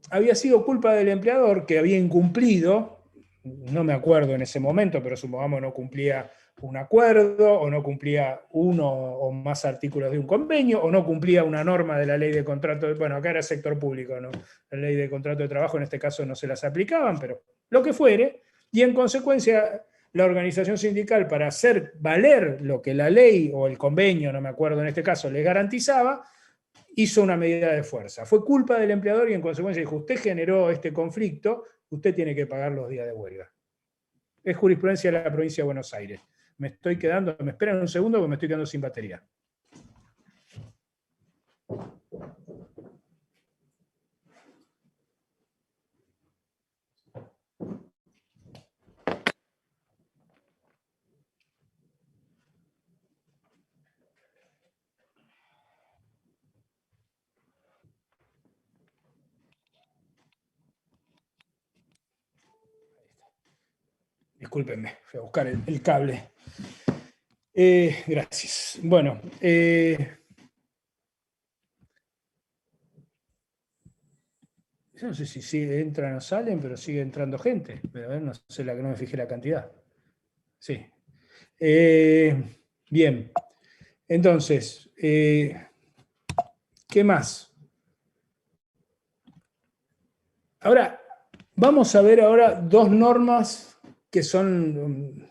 Había sido culpa del empleador que había incumplido, no me acuerdo en ese momento, pero supongamos no cumplía un acuerdo, o no cumplía uno o más artículos de un convenio, o no cumplía una norma de la ley de contrato, bueno, acá era sector público, ¿no? La ley de contrato de trabajo en este caso no se las aplicaban, pero lo que fuere, y en consecuencia la organización sindical, para hacer valer lo que la ley o el convenio, no me acuerdo en este caso, les garantizaba, hizo una medida de fuerza. Fue culpa del empleador y en consecuencia dijo, usted generó este conflicto, usted tiene que pagar los días de huelga. Es jurisprudencia de la provincia de Buenos Aires. Me estoy quedando, me esperan un segundo porque me estoy quedando sin batería. Discúlpenme, fui a buscar el cable. Gracias. Bueno, yo no sé si entran o salen, pero sigue entrando gente. Pero no sé, no me fijé la cantidad. Sí. Bien. Entonces, ¿qué más? Ahora, vamos a ver ahora dos normas que son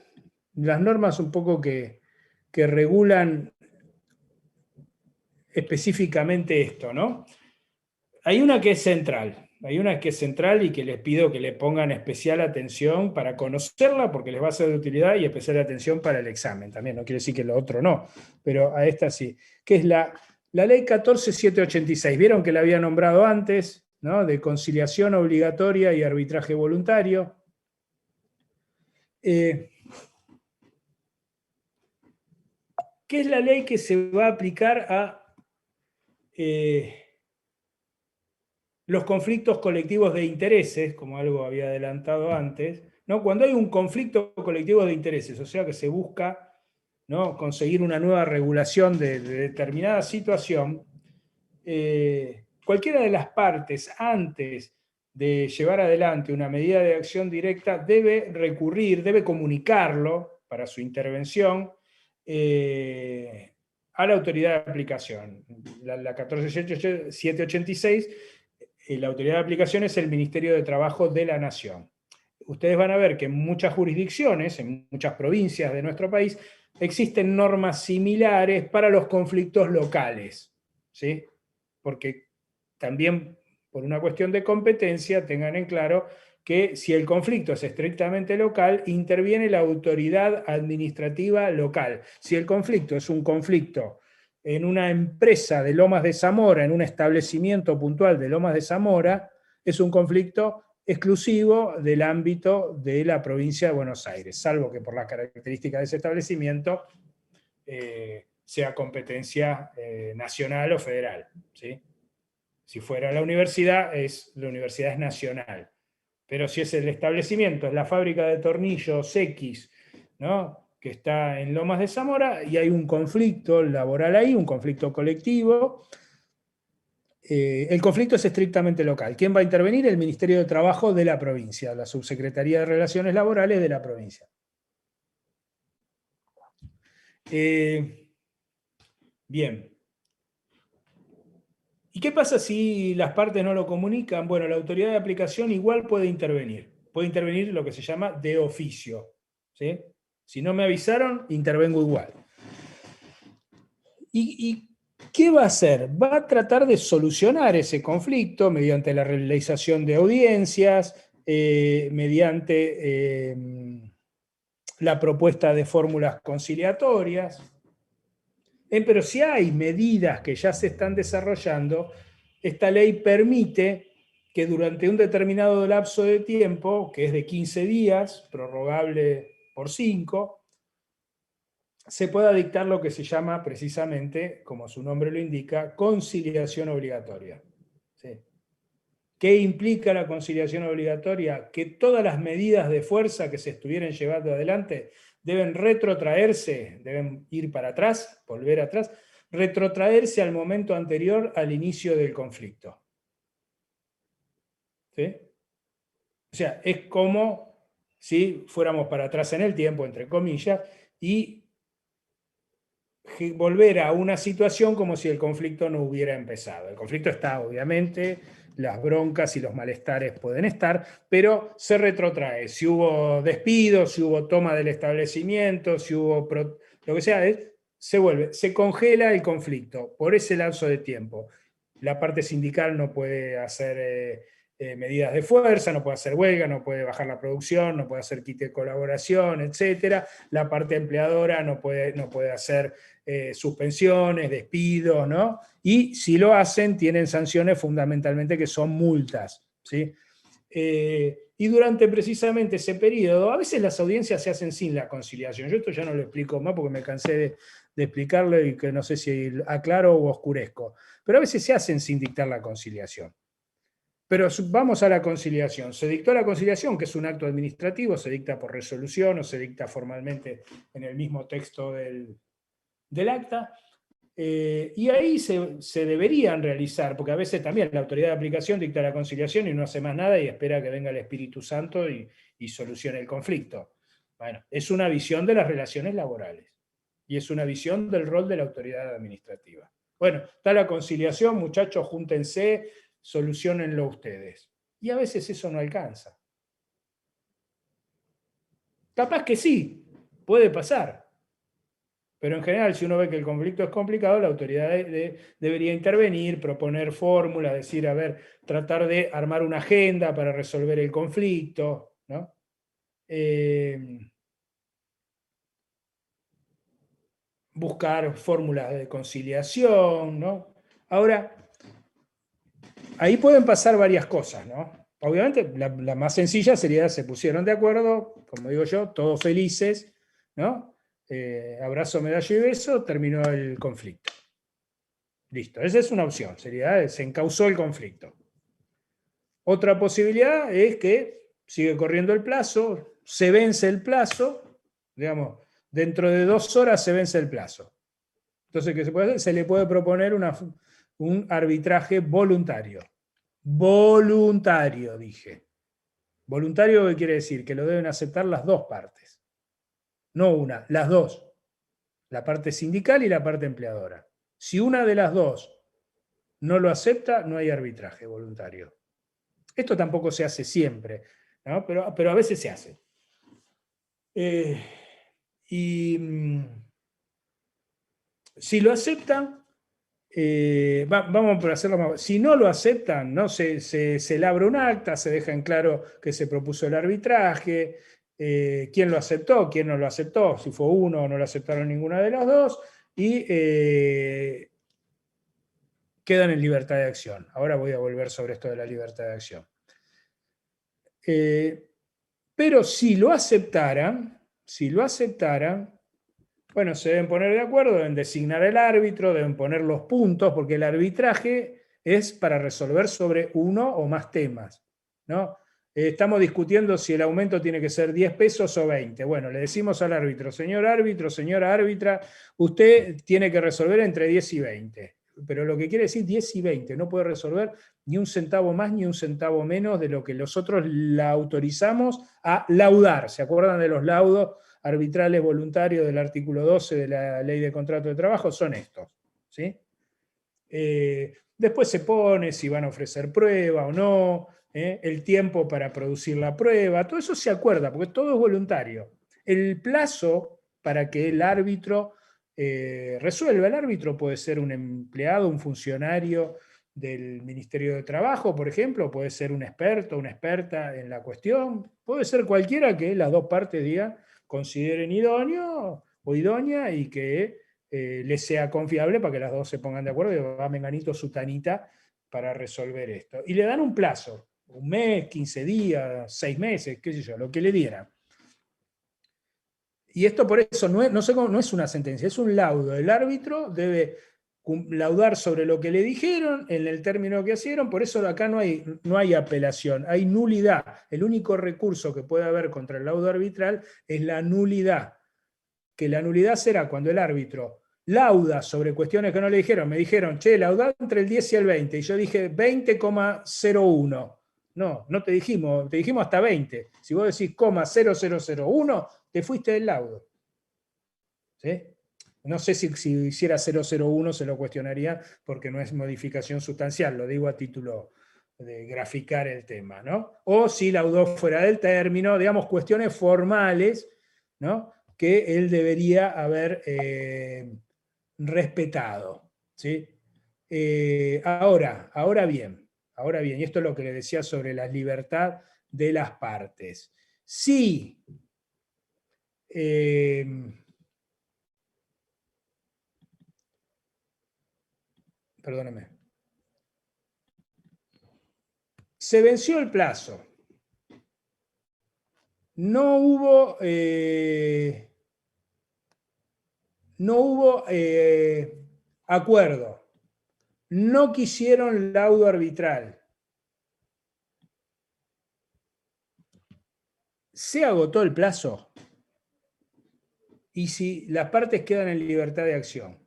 las normas un poco que regulan específicamente esto, ¿no? Hay una que es central. Hay una que es central y que les pido que le pongan especial atención para conocerla, porque les va a ser de utilidad, y especial atención para el examen también. No quiere decir que lo otro no, pero a esta sí. Que es la ley 14.786. Vieron que la había nombrado antes, ¿no? De conciliación obligatoria y arbitraje voluntario. Que es la ley que se va a aplicar a los conflictos colectivos de intereses, como algo había adelantado antes, ¿no? Cuando hay un conflicto colectivo de intereses, o sea que se busca, ¿no?, conseguir una nueva regulación de determinada situación, cualquiera de las partes, antes de llevar adelante una medida de acción directa, debe recurrir, debe comunicarlo para su intervención a la autoridad de aplicación. La 14.786, la autoridad de aplicación es el Ministerio de Trabajo de la Nación. Ustedes van a ver que en muchas jurisdicciones, en muchas provincias de nuestro país, existen normas similares para los conflictos locales, ¿sí? Porque también, por una cuestión de competencia, tengan en claro que si el conflicto es estrictamente local, interviene la autoridad administrativa local. Si el conflicto es un conflicto en una empresa de Lomas de Zamora, en un establecimiento puntual de Lomas de Zamora, es un conflicto exclusivo del ámbito de la provincia de Buenos Aires, salvo que por las características de ese establecimiento sea competencia nacional o federal, ¿sí? Si fuera la universidad es nacional. Pero si es el establecimiento, es la fábrica de tornillos X, ¿no?, que está en Lomas de Zamora, y hay un conflicto laboral ahí, un conflicto colectivo, el conflicto es estrictamente local. ¿Quién va a intervenir? El Ministerio de Trabajo de la provincia, la Subsecretaría de Relaciones Laborales de la provincia. Bien. ¿Y qué pasa si las partes no lo comunican? Bueno, la autoridad de aplicación igual puede intervenir. Puede intervenir lo que se llama de oficio, ¿sí? Si no me avisaron, intervengo igual. ¿Y qué va a hacer? Va a tratar de solucionar ese conflicto mediante la realización de audiencias, mediante la propuesta de fórmulas conciliatorias. Pero si hay medidas que ya se están desarrollando, esta ley permite que durante un determinado lapso de tiempo, que es de 15 días, prorrogable por 5, se pueda dictar lo que se llama precisamente, como su nombre lo indica, conciliación obligatoria. ¿Sí? ¿Qué implica la conciliación obligatoria? Que todas las medidas de fuerza que se estuvieran llevando adelante deben retrotraerse, deben ir para atrás, volver atrás, retrotraerse al momento anterior al inicio del conflicto. ¿Sí? O sea, es como si fuéramos para atrás en el tiempo, entre comillas, y volver a una situación como si el conflicto no hubiera empezado. El conflicto está, obviamente, las broncas y los malestares pueden estar, pero se retrotrae. Si hubo despido, si hubo toma del establecimiento, si hubo lo que sea, se vuelve, se congela el conflicto por ese lapso de tiempo. La parte sindical no puede hacer medidas de fuerza, no puede hacer huelga, no puede bajar la producción, no puede hacer kit de colaboración, etc. La parte empleadora no puede hacer suspensiones, despidos, ¿no? Y si lo hacen, tienen sanciones fundamentalmente que son multas, ¿sí? Y durante precisamente ese periodo, a veces las audiencias se hacen sin la conciliación. Yo esto ya no lo explico más porque me cansé de explicarlo y que no sé si aclaro o oscurezco. Pero a veces se hacen sin dictar la conciliación. Pero vamos a la conciliación. Se dictó la conciliación, que es un acto administrativo, se dicta por resolución o se dicta formalmente en el mismo texto del acta. Y ahí se deberían realizar, porque a veces también la autoridad de aplicación dicta la conciliación y no hace más nada y espera que venga el Espíritu Santo y solucione el conflicto. Bueno, es una visión de las relaciones laborales y es una visión del rol de la autoridad administrativa. Bueno, está la conciliación, muchachos, júntense, solucionenlo ustedes. Y a veces eso no alcanza. Capaz que sí, puede pasar. Pero en general, si uno ve que el conflicto es complicado, la autoridad debería intervenir, proponer fórmulas, decir, a ver, tratar de armar una agenda para resolver el conflicto, ¿no? Buscar fórmulas de conciliación, ¿no? Ahora, ahí pueden pasar varias cosas, ¿no? Obviamente, la más sencilla sería, se pusieron de acuerdo, como digo yo, todos felices, ¿no? Abrazo, medalla y beso, terminó el conflicto. Listo, esa es una opción, sería, se encauzó el conflicto. Otra posibilidad es que sigue corriendo el plazo, se vence el plazo, digamos, dentro de 2 horas se vence el plazo. Entonces, ¿qué se puede hacer? Se le puede proponer un arbitraje voluntario. Voluntario, dije. Voluntario, ¿qué quiere decir? Que lo deben aceptar las dos partes. No una, las dos. La parte sindical y la parte empleadora. Si una de las dos no lo acepta, no hay arbitraje voluntario. Esto tampoco se hace siempre, ¿no? pero a veces se hace. Si lo aceptan, vamos por hacerlo más. Si no lo aceptan, ¿no? se labra un acta, se deja en claro que se propuso el arbitraje, quién lo aceptó, quién no lo aceptó, si fue uno o no lo aceptaron ninguna de las dos, y quedan en libertad de acción. Ahora voy a volver sobre esto de la libertad de acción. Pero si lo aceptaran, bueno, se deben poner de acuerdo, deben designar el árbitro, deben poner los puntos, porque el arbitraje es para resolver sobre uno o más temas, ¿no? Estamos discutiendo si el aumento tiene que ser 10 pesos o 20. Bueno, le decimos al árbitro, señor árbitro, señora árbitra, usted tiene que resolver entre 10 y 20. Pero lo que quiere decir 10 y 20, no puede resolver ni un centavo más ni un centavo menos de lo que nosotros la autorizamos a laudar. ¿Se acuerdan de los laudos arbitrales voluntarios del artículo 12 de la Ley de Contrato de Trabajo? Son estos, ¿sí? Después se pone si van a ofrecer prueba o no, el tiempo para producir la prueba, todo eso se acuerda, porque todo es voluntario. El plazo para que el árbitro resuelva, el árbitro puede ser un empleado, un funcionario del Ministerio de Trabajo, por ejemplo, puede ser un experto, una experta en la cuestión, puede ser cualquiera que las dos partes digan, consideren idóneo o idónea y que les sea confiable para que las dos se pongan de acuerdo y va menganito sutanita para resolver esto. Y le dan un plazo, 1 mes, 15 días, 6 meses, qué sé yo, lo que le dieran. Y esto por eso no es una sentencia, es un laudo. El árbitro debe laudar sobre lo que le dijeron, en el término que hicieron, por eso acá no hay apelación, hay nulidad. El único recurso que puede haber contra el laudo arbitral es la nulidad, que la nulidad será cuando el árbitro lauda sobre cuestiones que no le dijeron. Me dijeron, che, laudá entre el 10 y el 20, y yo dije 20,01. No te dijimos hasta 20. Si vos decís 0,0001, te fuiste del laudo. ¿Sí? No sé si hiciera 001 se lo cuestionaría porque no es modificación sustancial, lo digo a título de graficar el tema, ¿no? O si laudó fuera del término, digamos, cuestiones formales, ¿no? Que él debería haber respetado, ¿sí? Ahora bien, y esto es lo que le decía sobre la libertad de las partes. Sí. Perdóneme. Se venció el plazo. No hubo acuerdo. No quisieron laudo arbitral. Se agotó el plazo. Y si las partes quedan en libertad de acción.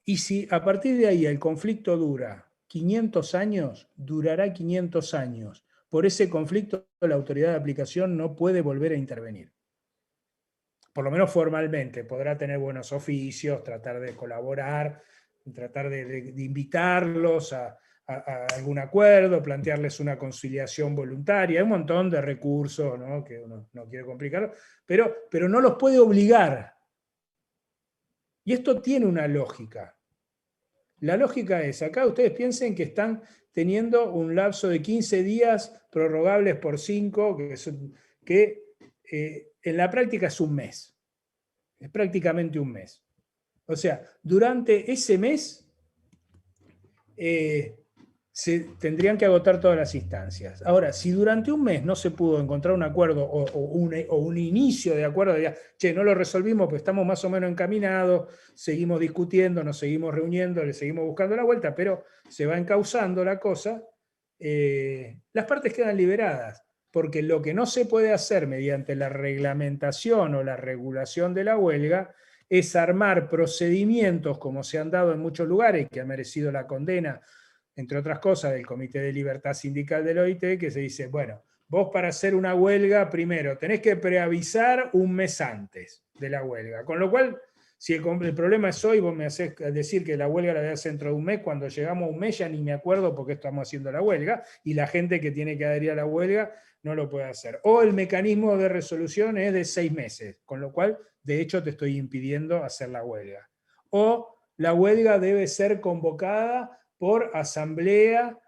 Y si a partir de ahí el conflicto dura 500 años, durará 500 años. Por ese conflicto la autoridad de aplicación no puede volver a intervenir. Por lo menos formalmente, podrá tener buenos oficios, tratar de colaborar, tratar de invitarlos a algún acuerdo, plantearles una conciliación voluntaria. Hay un montón de recursos, ¿no?, que uno no quiere complicarlo, pero no los puede obligar. Y esto tiene una lógica. La lógica es, acá ustedes piensen que están teniendo un lapso de 15 días prorrogables por 5, que en la práctica es un mes. Es prácticamente un mes. O sea, durante ese mes se tendrían que agotar todas las instancias. Ahora, si durante un mes no se pudo encontrar un acuerdo o un inicio de acuerdo, de, che, no lo resolvimos, pues estamos más o menos encaminados, seguimos discutiendo, nos seguimos reuniendo, le seguimos buscando la vuelta, pero se va encauzando la cosa, las partes quedan liberadas, porque lo que no se puede hacer mediante la reglamentación o la regulación de la huelga es armar procedimientos como se han dado en muchos lugares, que han merecido la condena, entre otras cosas, del Comité de Libertad Sindical del OIT, que se dice, bueno, vos para hacer una huelga, primero, tenés que preavisar un mes antes de la huelga. Con lo cual, si el problema es hoy, vos me hacés decir que la huelga la voy a hacer dentro de un mes, cuando llegamos a un mes ya ni me acuerdo por qué estamos haciendo la huelga, y la gente que tiene que adherir a la huelga no lo puede hacer. O el mecanismo de resolución es de 6 meses, con lo cual, de hecho, te estoy impidiendo hacer la huelga. O la huelga debe ser convocada por asamblea,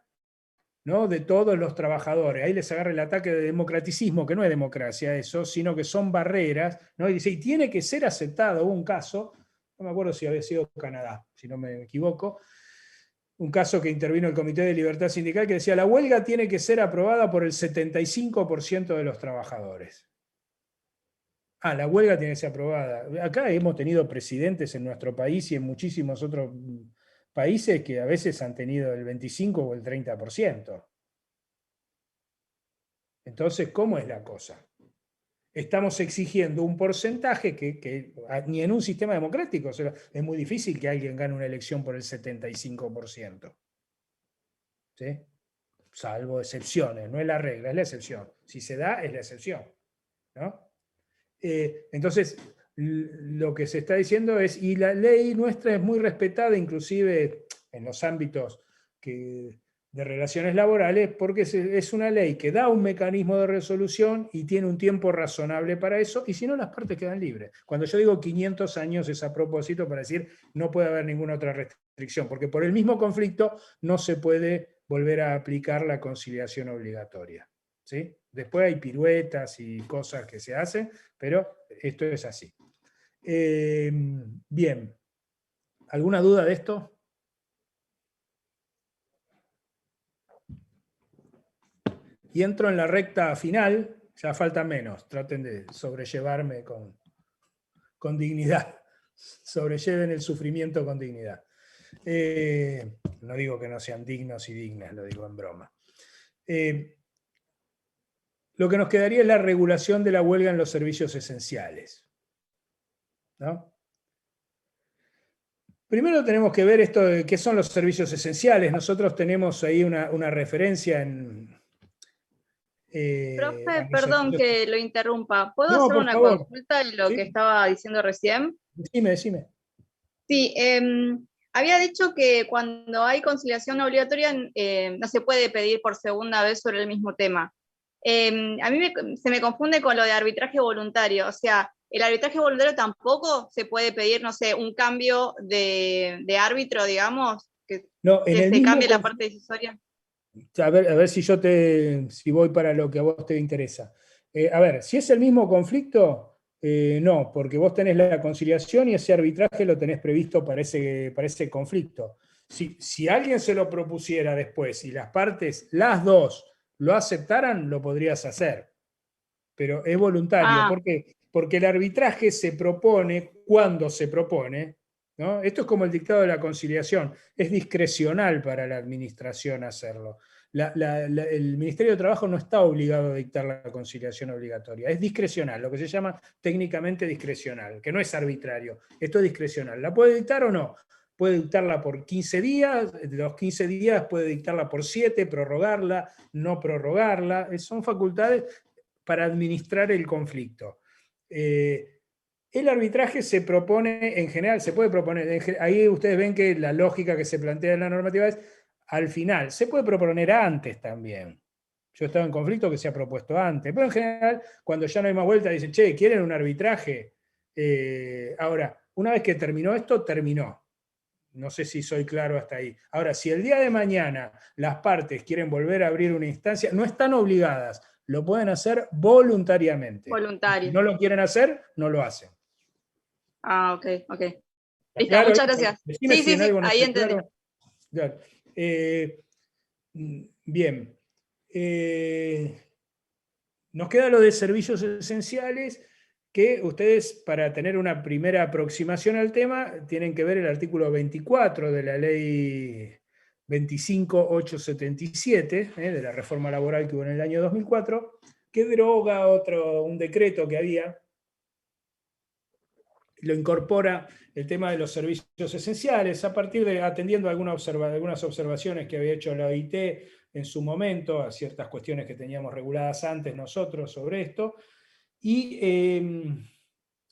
¿no?, de todos los trabajadores. Ahí les agarra el ataque de democraticismo, que no es democracia eso, sino que son barreras, ¿no? Y dice, y tiene que ser aceptado. Hubo un caso, no me acuerdo si había sido Canadá, si no me equivoco, un caso que intervino el Comité de Libertad Sindical que decía, la huelga tiene que ser aprobada por el 75% de los trabajadores. La huelga tiene que ser aprobada. Acá hemos tenido presidentes en nuestro país y en muchísimos otros países que a veces han tenido el 25 o el 30%. Entonces, ¿cómo es la cosa? Estamos exigiendo un porcentaje que ni en un sistema democrático, o sea, es muy difícil que alguien gane una elección por el 75%. ¿Sí? Salvo excepciones, no es la regla, es la excepción. Si se da, es la excepción, ¿no? Entonces, lo que se está diciendo es, y la ley nuestra es muy respetada, inclusive en los ámbitos de relaciones laborales, porque es una ley que da un mecanismo de resolución y tiene un tiempo razonable para eso, y si no, las partes quedan libres. Cuando yo digo 500 años es a propósito para decir no puede haber ninguna otra restricción, porque por el mismo conflicto no se puede volver a aplicar la conciliación obligatoria. ¿Sí? Después hay piruetas y cosas que se hacen, pero esto es así. Bien. ¿Alguna duda de esto? Y entro en la recta final, ya falta menos, traten de sobrellevarme con dignidad, sobrelleven el sufrimiento con dignidad. No digo que no sean dignos y dignas, lo digo en broma. Lo que nos quedaría es la regulación de la huelga en los servicios esenciales, ¿no? Primero tenemos que ver esto de qué son los servicios esenciales. Nosotros tenemos ahí una referencia en... Profe, perdón que lo interrumpa. ¿Puedo No, hacer por una favor. consulta de lo ¿Sí? que estaba diciendo recién? Decime. Sí, había dicho que cuando hay conciliación obligatoria no se puede pedir por segunda vez sobre el mismo tema. A mí se me confunde con lo de arbitraje voluntario. O sea, el arbitraje voluntario tampoco se puede pedir, no sé, un cambio de árbitro, digamos, No, en que el se mismo cambie la parte decisoria. a ver si voy para lo que a vos te interesa. A ver, si es el mismo conflicto, no, porque vos tenés la conciliación y ese arbitraje lo tenés previsto para ese conflicto. Si alguien se lo propusiera después y las partes, las dos, lo aceptaran, lo podrías hacer. Pero es voluntario. Ah, ¿Por qué? Porque el arbitraje se propone cuando se propone, ¿no? Esto es como el dictado de la conciliación, es discrecional para la administración hacerlo. El Ministerio de Trabajo no está obligado a dictar la conciliación obligatoria, es discrecional, lo que se llama técnicamente discrecional, que no es arbitrario, esto es discrecional. ¿La puede dictar o no? Puede dictarla por 15 días, de los 15 días puede dictarla por 7, prorrogarla, no prorrogarla, son facultades para administrar el conflicto. El arbitraje se propone, en general, se puede proponer, ahí ustedes ven que la lógica que se plantea en la normativa es al final, se puede proponer antes también. Yo he estado en conflicto que se ha propuesto antes, pero en general, cuando ya no hay más vuelta, dicen, che, ¿quieren un arbitraje? Ahora, una vez que terminó esto, terminó. No sé si soy claro hasta ahí. Ahora, si el día de mañana las partes quieren volver a abrir una instancia, no están obligadas, lo pueden hacer voluntariamente. Si voluntario. no lo quieren hacer, no lo hacen. Ah, ok, ok. ¿Está Listo, claro? muchas gracias. Decime Sí, si sí, en sí, algo no ahí estoy entendí. claro. Claro. Bien. Nos queda lo de servicios esenciales, que ustedes, para tener una primera aproximación al tema, tienen que ver el artículo 24 de la ley 25.877, de la reforma laboral que hubo en el año 2004, que deroga un decreto que había, lo incorpora el tema de los servicios esenciales, a partir de atendiendo algunas observaciones que había hecho la OIT en su momento, a ciertas cuestiones que teníamos reguladas antes nosotros sobre esto, y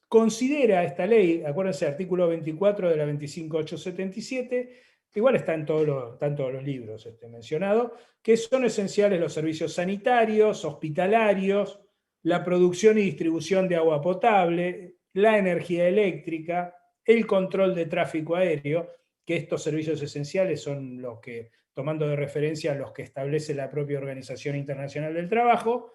considera esta ley, acuérdense, artículo 24 de la 25.877, igual está en todos los libros mencionado, que son esenciales los servicios sanitarios, hospitalarios, la producción y distribución de agua potable, la energía eléctrica, el control de tráfico aéreo, que estos servicios esenciales son los que, tomando de referencia los que establece la propia Organización Internacional del Trabajo,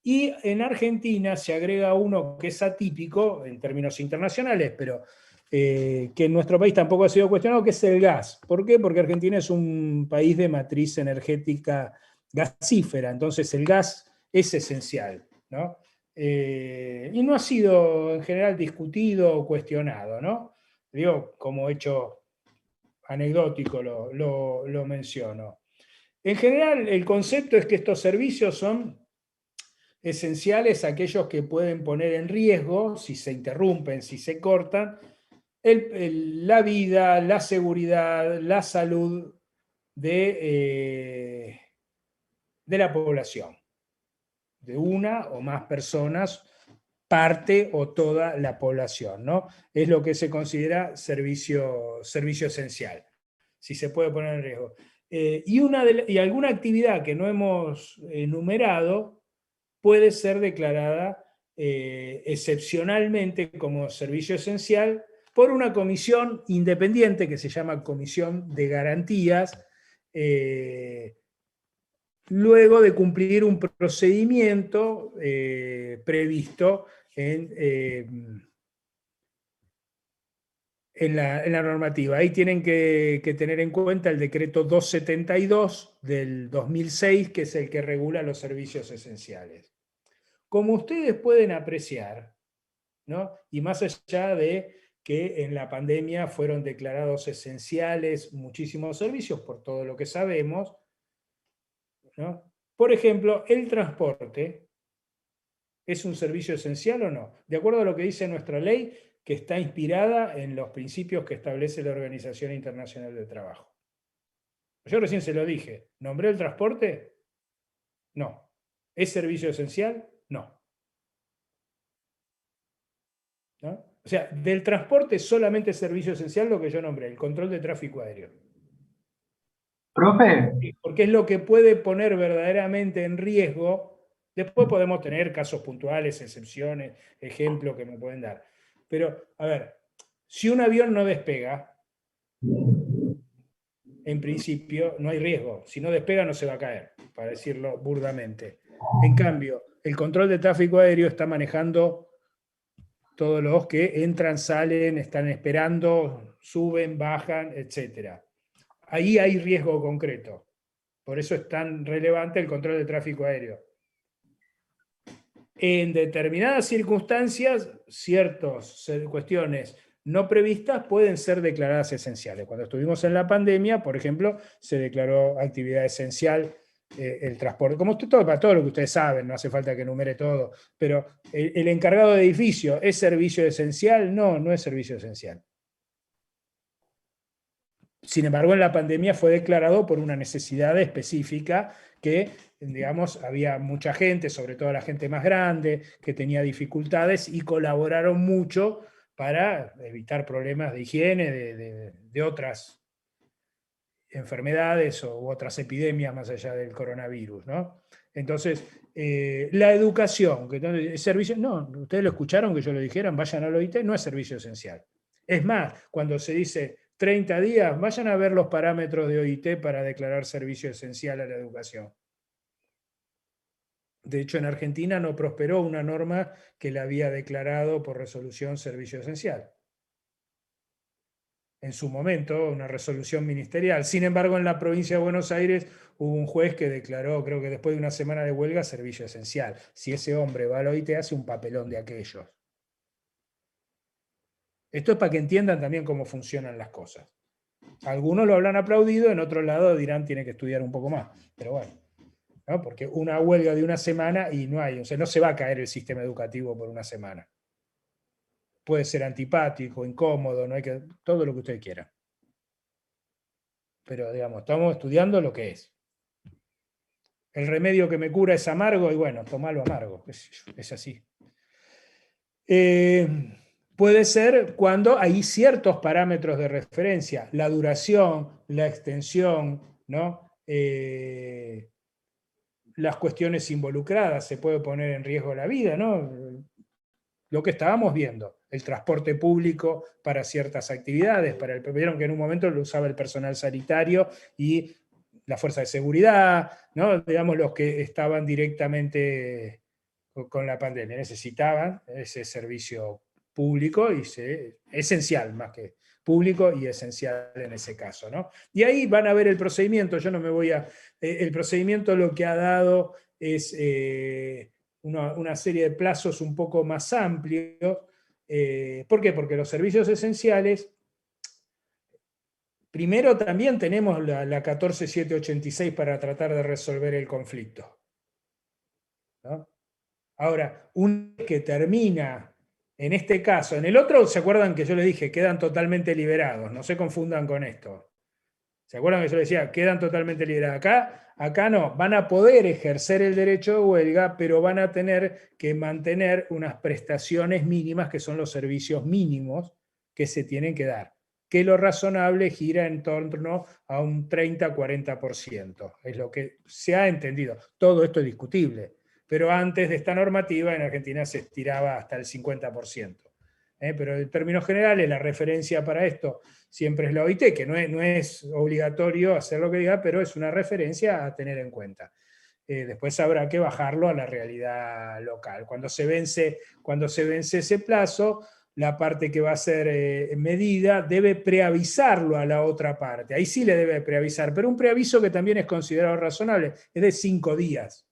y en Argentina se agrega uno que es atípico en términos internacionales, pero que en nuestro país tampoco ha sido cuestionado, que es el gas. ¿Por qué? Porque Argentina es un país de matriz energética gasífera, entonces el gas es esencial, ¿no? Y no ha sido en general discutido o cuestionado, ¿no? Digo, como hecho anecdótico lo menciono. En general, el concepto es que estos servicios son esenciales aquellos que pueden poner en riesgo, si se interrumpen, si se cortan, la vida, la seguridad, la salud de la población, de una o más personas, parte o toda la población, ¿no? Es lo que se considera servicio esencial, si se puede poner en riesgo. Y alguna actividad que no hemos enumerado puede ser declarada excepcionalmente como servicio esencial por una comisión independiente que se llama Comisión de Garantías, luego de cumplir un procedimiento previsto en la normativa. Ahí tienen que tener en cuenta el decreto 272 del 2006, que es el que regula los servicios esenciales. Como ustedes pueden apreciar, ¿no? Y más allá de que en la pandemia fueron declarados esenciales muchísimos servicios por todo lo que sabemos, ¿no? Por ejemplo, el transporte es un servicio esencial o no. De acuerdo a lo que dice nuestra ley, que está inspirada en los principios que establece la Organización Internacional del Trabajo. Yo recién se lo dije, ¿nombré el transporte? No. ¿Es servicio esencial? No. ¿No? O sea, del transporte solamente es servicio esencial lo que yo nombré, el control de tráfico aéreo. Profe, Porque es lo que puede poner verdaderamente en riesgo Después podemos tener casos puntuales, excepciones, ejemplos que me pueden dar. Pero, a ver, si un avión no despega, en principio no hay riesgo. Si no despega no se va a caer, para decirlo burdamente. En cambio, el control de tráfico aéreo está manejando todos los que entran, salen, están esperando, suben, bajan, etc. Ahí hay riesgo concreto. Por eso es tan relevante el control de tráfico aéreo. En determinadas circunstancias, ciertas cuestiones no previstas pueden ser declaradas esenciales. Cuando estuvimos en la pandemia, por ejemplo, se declaró actividad esencial el transporte, como para todo lo que ustedes saben, no hace falta que enumere todo, pero el encargado de edificio, ¿es servicio esencial? No, no es servicio esencial. Sin embargo, en la pandemia fue declarado por una necesidad específica que, digamos, había mucha gente, sobre todo la gente más grande, que tenía dificultades y colaboraron mucho para evitar problemas de higiene, de otras enfermedades u otras epidemias más allá del coronavirus, ¿no? Entonces, la educación, que es servicio, no, ustedes lo escucharon que yo lo dijeran, vayan al OIT, no es servicio esencial. Es más, cuando se dice 30 días, vayan a ver los parámetros de OIT para declarar servicio esencial a la educación. De hecho, en Argentina no prosperó una norma que la había declarado por resolución servicio esencial. En su momento, una resolución ministerial. Sin embargo, en la provincia de Buenos Aires hubo un juez que declaró, creo que después de una semana de huelga, servicio esencial. Si ese hombre va al OIT, hace un papelón de aquellos. Esto es para que entiendan también cómo funcionan las cosas. Algunos lo habrán aplaudido, en otro lado dirán tiene que estudiar un poco más. Pero bueno, ¿no? Porque una huelga de una semana y no hay, o sea, no se va a caer el sistema educativo por una semana. Puede ser antipático, incómodo, no hay que, todo lo que usted quiera. Pero digamos, estamos estudiando lo que es. El remedio que me cura es amargo y bueno, tomalo amargo, es así. Puede ser cuando hay ciertos parámetros de referencia, la duración, la extensión, ¿no? Las cuestiones involucradas, se puede poner en riesgo la vida, ¿no? Lo que estábamos viendo, el transporte público para ciertas actividades, vieron que en un momento lo usaba el personal sanitario y la fuerza de seguridad, ¿no? Digamos los que estaban directamente con la pandemia, necesitaban ese servicio público y esencial más que público y esencial en ese caso, ¿no? Y ahí van a ver el procedimiento, yo no me voy a... el procedimiento lo que ha dado es una serie de plazos un poco más amplios. ¿Por qué? Porque los servicios esenciales, primero también tenemos la 14786 para tratar de resolver el conflicto, ¿no? Ahora, una vez que termina, en este caso, en el otro, ¿se acuerdan que yo les dije? Quedan totalmente liberados, no se confundan con esto. ¿Se acuerdan que yo les decía? Quedan totalmente liberados. Acá no, van a poder ejercer el derecho de huelga, pero van a tener que mantener unas prestaciones mínimas, que son los servicios mínimos que se tienen que dar. Que lo razonable gira en torno a un 30-40%. Es lo que se ha entendido. Todo esto es discutible. Pero antes de esta normativa en Argentina se estiraba hasta el 50%. Pero en términos generales la referencia para esto siempre es la OIT, que no es obligatorio hacer lo que diga, pero es una referencia a tener en cuenta. Después habrá que bajarlo a la realidad local. Cuando se vence ese plazo, la parte que va a ser medida debe preavisarlo a la otra parte. Ahí sí le debe preavisar, pero un preaviso que también es considerado razonable, es de 5 días.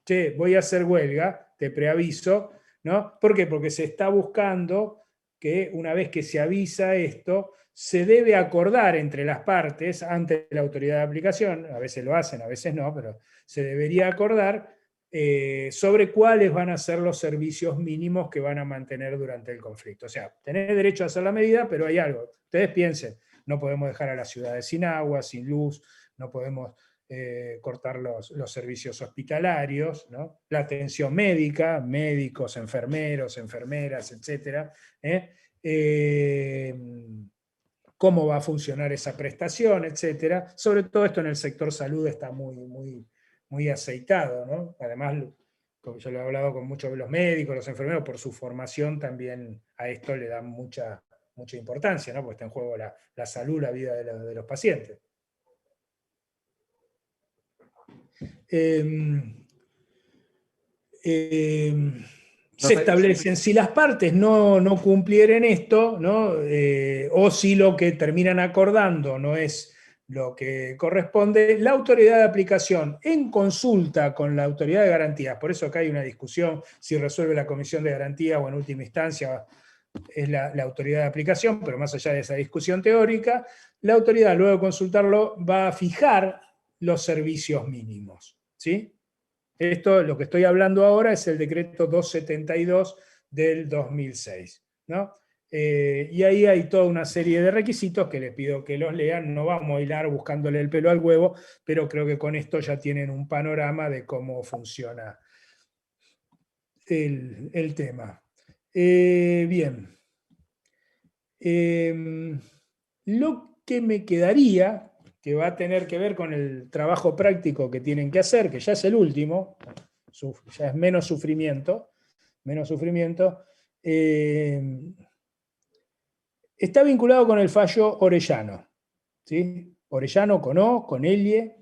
Che, voy a hacer huelga, te preaviso, ¿no? ¿Por qué? Porque se está buscando que una vez que se avisa esto, se debe acordar entre las partes ante la autoridad de aplicación, a veces lo hacen, a veces no, pero se debería acordar sobre cuáles van a ser los servicios mínimos que van a mantener durante el conflicto. O sea, tenés derecho a hacer la medida, pero hay algo. Ustedes piensen, no podemos dejar a las ciudades sin agua, sin luz, no podemos cortar los servicios hospitalarios, ¿no? La atención médica, médicos, enfermeros, enfermeras, etc. Cómo va a funcionar esa prestación, etc. Sobre todo esto en el sector salud está muy aceitado, ¿no? Además, porque yo lo he hablado con muchos de los médicos, los enfermeros, por su formación también a esto le dan mucha importancia, ¿no? Porque está en juego la salud, la vida de los pacientes. Se establecen, si las partes no cumplieren esto, ¿no? O si lo que terminan acordando no es lo que corresponde, la autoridad de aplicación, en consulta con la autoridad de garantías, por eso acá hay una discusión si resuelve la comisión de garantía o en última instancia es la autoridad de aplicación, pero más allá de esa discusión teórica, la autoridad, luego de consultarlo, va a fijar los servicios mínimos, ¿sí? Esto, lo que estoy hablando ahora, es el decreto 272 del 2006, ¿no? Y ahí hay toda una serie de requisitos que les pido que los lean. No vamos a hilar buscándole el pelo al huevo, pero creo que con esto ya tienen un panorama de cómo funciona el tema. Bien. Lo que me quedaría, que va a tener que ver con el trabajo práctico que tienen que hacer, que ya es el último, ya es menos sufrimiento, está vinculado con el fallo Orellano, ¿sí? Orellano con O, con Elie,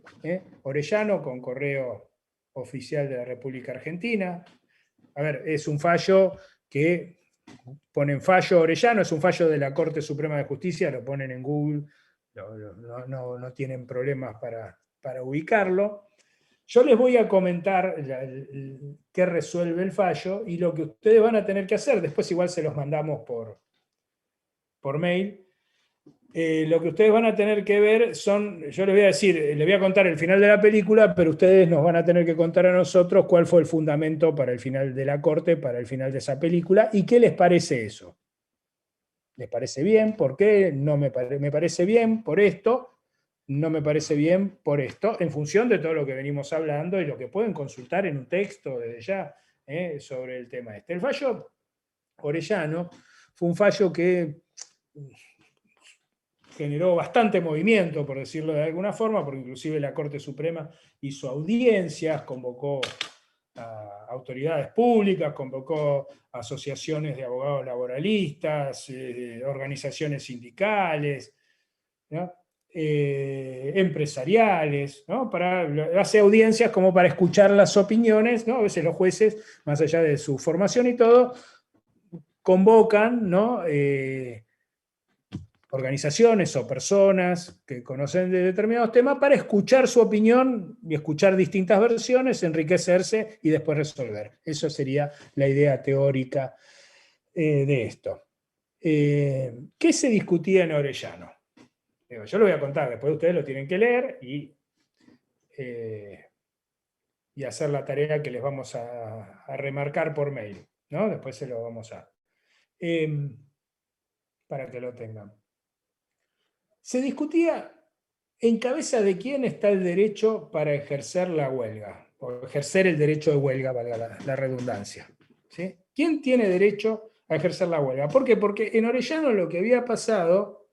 Orellano con correo oficial de la República Argentina. A ver, es un fallo que ponen fallo Orellano, es un fallo de la Corte Suprema de Justicia, lo ponen en Google, no tienen problemas para ubicarlo. Yo les voy a comentar qué resuelve el fallo y lo que ustedes van a tener que hacer, después igual se los mandamos por mail. Lo que ustedes van a tener que ver son, yo les voy a decir, les voy a contar el final de la película, pero ustedes nos van a tener que contar a nosotros cuál fue el fundamento para el final de la Corte, para el final de esa película, y qué les parece eso. ¿Les parece bien? ¿Por qué? No me parece bien por esto, no me parece bien por esto, en función de todo lo que venimos hablando y lo que pueden consultar en un texto desde ya sobre el tema este. El fallo Orellano fue un fallo que generó bastante movimiento, por decirlo de alguna forma, porque inclusive la Corte Suprema hizo audiencias, convocó a autoridades públicas, convocó a asociaciones de abogados laboralistas, organizaciones sindicales, ¿no? Empresariales, ¿no? Hace audiencias como para escuchar las opiniones, ¿no? A veces los jueces, más allá de su formación y todo, convocan, ¿no? Organizaciones o personas que conocen de determinados temas para escuchar su opinión y escuchar distintas versiones, enriquecerse y después resolver. Eso sería la idea teórica de esto. ¿Qué se discutía en Orellano? Yo lo voy a contar, después ustedes lo tienen que leer y hacer la tarea que les vamos a remarcar por mail, ¿no? Después se lo vamos a... para que lo tengan. Se discutía en cabeza de quién está el derecho para ejercer la huelga, o ejercer el derecho de huelga, valga la redundancia, ¿sí? ¿Quién tiene derecho a ejercer la huelga? ¿Por qué? Porque en Orellano lo que había pasado,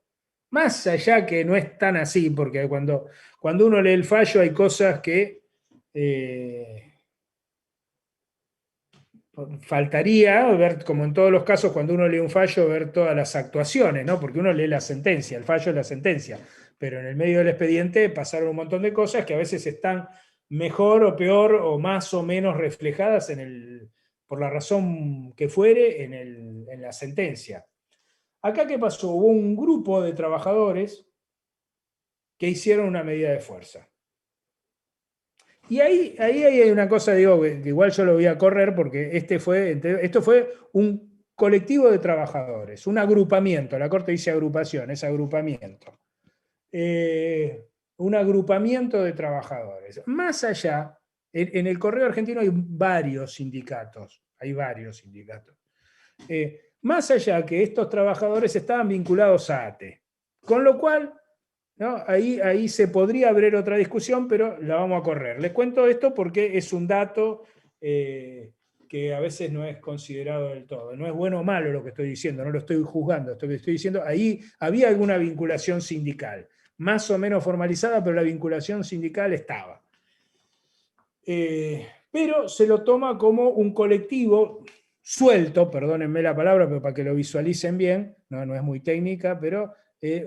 más allá que no es tan así, porque cuando uno lee el fallo hay cosas que faltaría ver, como en todos los casos, cuando uno lee un fallo, ver todas las actuaciones, ¿no? Porque uno lee la sentencia, el fallo es la sentencia, pero en el medio del expediente pasaron un montón de cosas que a veces están mejor o peor o más o menos reflejadas por la razón que fuere en la sentencia. Acá, ¿qué pasó? Hubo un grupo de trabajadores que hicieron una medida de fuerza. Y ahí hay una cosa, digo, que igual yo lo voy a correr porque esto fue un colectivo de trabajadores, un agrupamiento, la Corte dice agrupación, es agrupamiento. Un agrupamiento de trabajadores. Más allá, en el Correo Argentino hay varios sindicatos, más allá que estos trabajadores estaban vinculados a ATE, con lo cual... ¿no? Ahí se podría abrir otra discusión, pero la vamos a correr. Les cuento esto porque es un dato que a veces no es considerado del todo. No es bueno o malo lo que estoy diciendo, no lo estoy juzgando. Esto que estoy diciendo, ahí había alguna vinculación sindical, más o menos formalizada, pero la vinculación sindical estaba. pero se lo toma como un colectivo suelto, perdónenme la palabra, pero para que lo visualicen bien, no es muy técnica, pero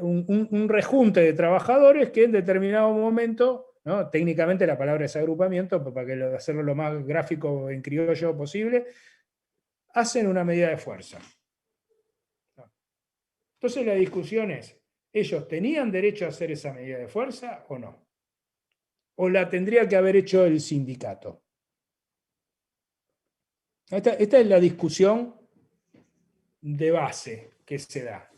un rejunte de trabajadores que en determinado momento, ¿no? Técnicamente la palabra es agrupamiento, pero para que hacerlo lo más gráfico en criollo posible, hacen una medida de fuerza. Entonces la discusión es, ¿ellos tenían derecho a hacer esa medida de fuerza o no? ¿O la tendría que haber hecho el sindicato? Esta es la discusión de base que se da.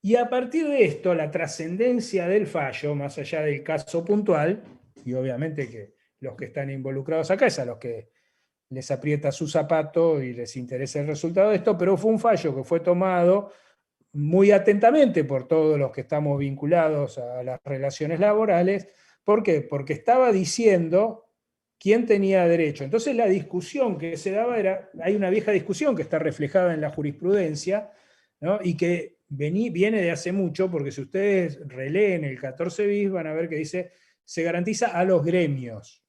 Y a partir de esto, la trascendencia del fallo, más allá del caso puntual, y obviamente que los que están involucrados acá es a los que les aprieta su zapato y les interesa el resultado de esto, pero fue un fallo que fue tomado muy atentamente por todos los que estamos vinculados a las relaciones laborales. ¿Por qué? Porque estaba diciendo quién tenía derecho. Entonces la discusión que se daba hay una vieja discusión que está reflejada en la jurisprudencia, ¿no? Y que viene de hace mucho, porque si ustedes releen el 14 bis van a ver que dice, se garantiza a los gremios.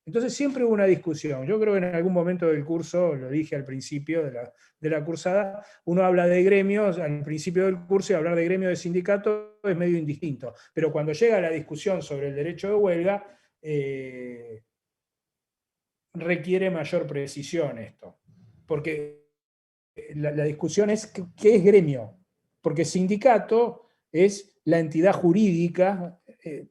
Entonces siempre hubo una discusión. Yo creo que en algún momento del curso, lo dije al principio de la cursada, uno habla de gremios al principio del curso y hablar de gremio de sindicato es medio indistinto. Pero cuando llega la discusión sobre el derecho de huelga, requiere mayor precisión esto. Porque la discusión es ¿qué es gremio? Porque sindicato es la entidad jurídica,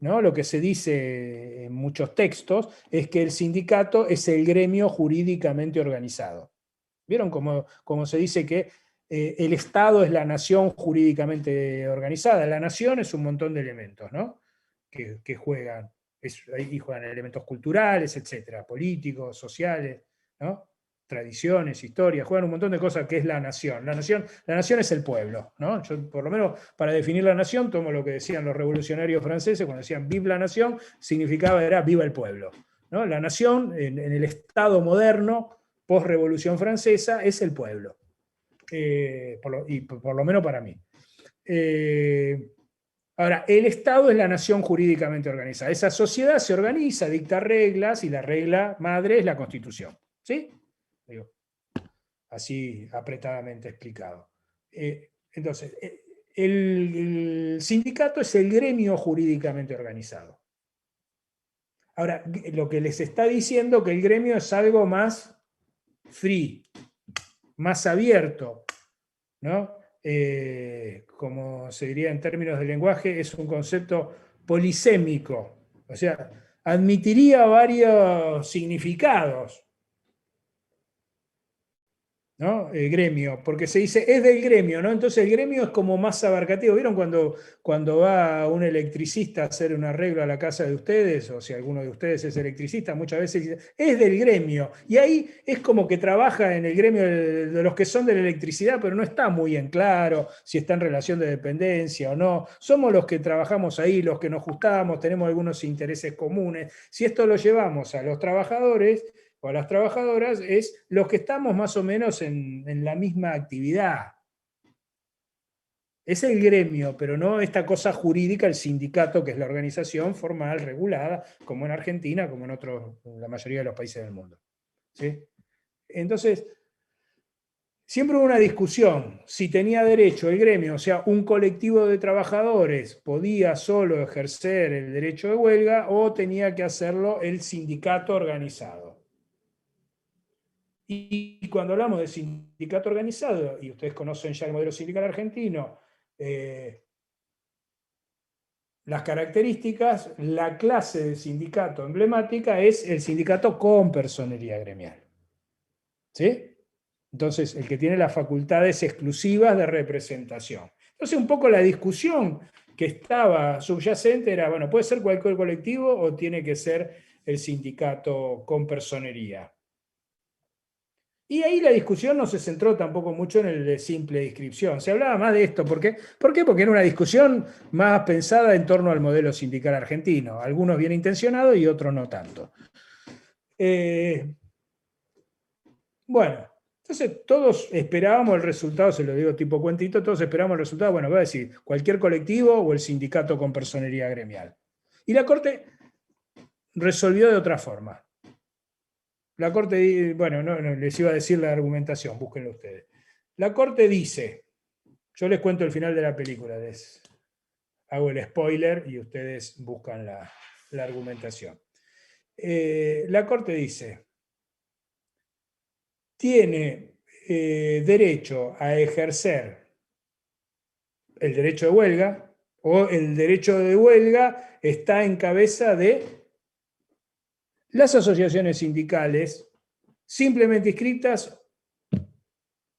¿no? Lo que se dice en muchos textos es que el sindicato es el gremio jurídicamente organizado. ¿Vieron cómo se dice que el Estado es la nación jurídicamente organizada? La nación es un montón de elementos, ¿no? que juegan. Ahí juegan elementos culturales, etcétera, políticos, sociales, ¿no? Tradiciones, historias, juegan un montón de cosas que es la nación. La nación es el pueblo, ¿no? Yo, por lo menos, para definir la nación, tomo lo que decían los revolucionarios franceses, cuando decían vive la nación, era viva el pueblo, ¿no? La nación, en el Estado moderno, post-revolución francesa, es el pueblo. Por lo menos para mí. Ahora, el Estado es la nación jurídicamente organizada. Esa sociedad se organiza, dicta reglas, y la regla madre es la Constitución. ¿Sí? Digo, así apretadamente explicado. Entonces, el sindicato es el gremio jurídicamente organizado. Ahora, lo que les está diciendo que el gremio es algo más free, más abierto, ¿no? Como se diría en términos de lenguaje, es un concepto polisémico, o sea, admitiría varios significados, ¿no? El gremio, porque se dice es del gremio, ¿no? Entonces el gremio es como más abarcativo. ¿Vieron cuando va un electricista a hacer un arreglo a la casa de ustedes, o si alguno de ustedes es electricista, muchas veces dice, es del gremio, y ahí es como que trabaja en el gremio de los que son de la electricidad, pero no está muy en claro si está en relación de dependencia o no. Somos los que trabajamos ahí, los que nos gustamos, tenemos algunos intereses comunes. Si esto lo llevamos a los trabajadores o a las trabajadoras, es los que estamos más o menos en la misma actividad. Es el gremio, pero no esta cosa jurídica, el sindicato, que es la organización formal, regulada, como en Argentina, como en la mayoría de los países del mundo. ¿Sí? Entonces, siempre hubo una discusión si tenía derecho el gremio, o sea, un colectivo de trabajadores podía solo ejercer el derecho de huelga o tenía que hacerlo el sindicato organizado. Y cuando hablamos de sindicato organizado, y ustedes conocen ya el modelo sindical argentino, las características, la clase de sindicato emblemática es el sindicato con personería gremial. ¿Sí? Entonces, el que tiene las facultades exclusivas de representación. Entonces, un poco la discusión que estaba subyacente era, bueno, ¿puede ser cualquier colectivo o tiene que ser el sindicato con personería? Y ahí la discusión no se centró tampoco mucho en el de simple inscripción. Se hablaba más de esto. ¿Por qué? Porque era una discusión más pensada en torno al modelo sindical argentino. Algunos bien intencionados y otros no tanto. Bueno, entonces todos esperábamos el resultado, se lo digo tipo cuentito, todos esperábamos el resultado, bueno, voy a decir, cualquier colectivo o el sindicato con personería gremial. Y la Corte resolvió de otra forma. La Corte, bueno, no, les iba a decir la argumentación, búsquenlo ustedes. La Corte dice, yo les cuento el final de la película, les hago el spoiler y ustedes buscan la argumentación. La Corte dice, tiene derecho a ejercer el derecho de huelga, o el derecho de huelga está en cabeza de las asociaciones sindicales simplemente inscritas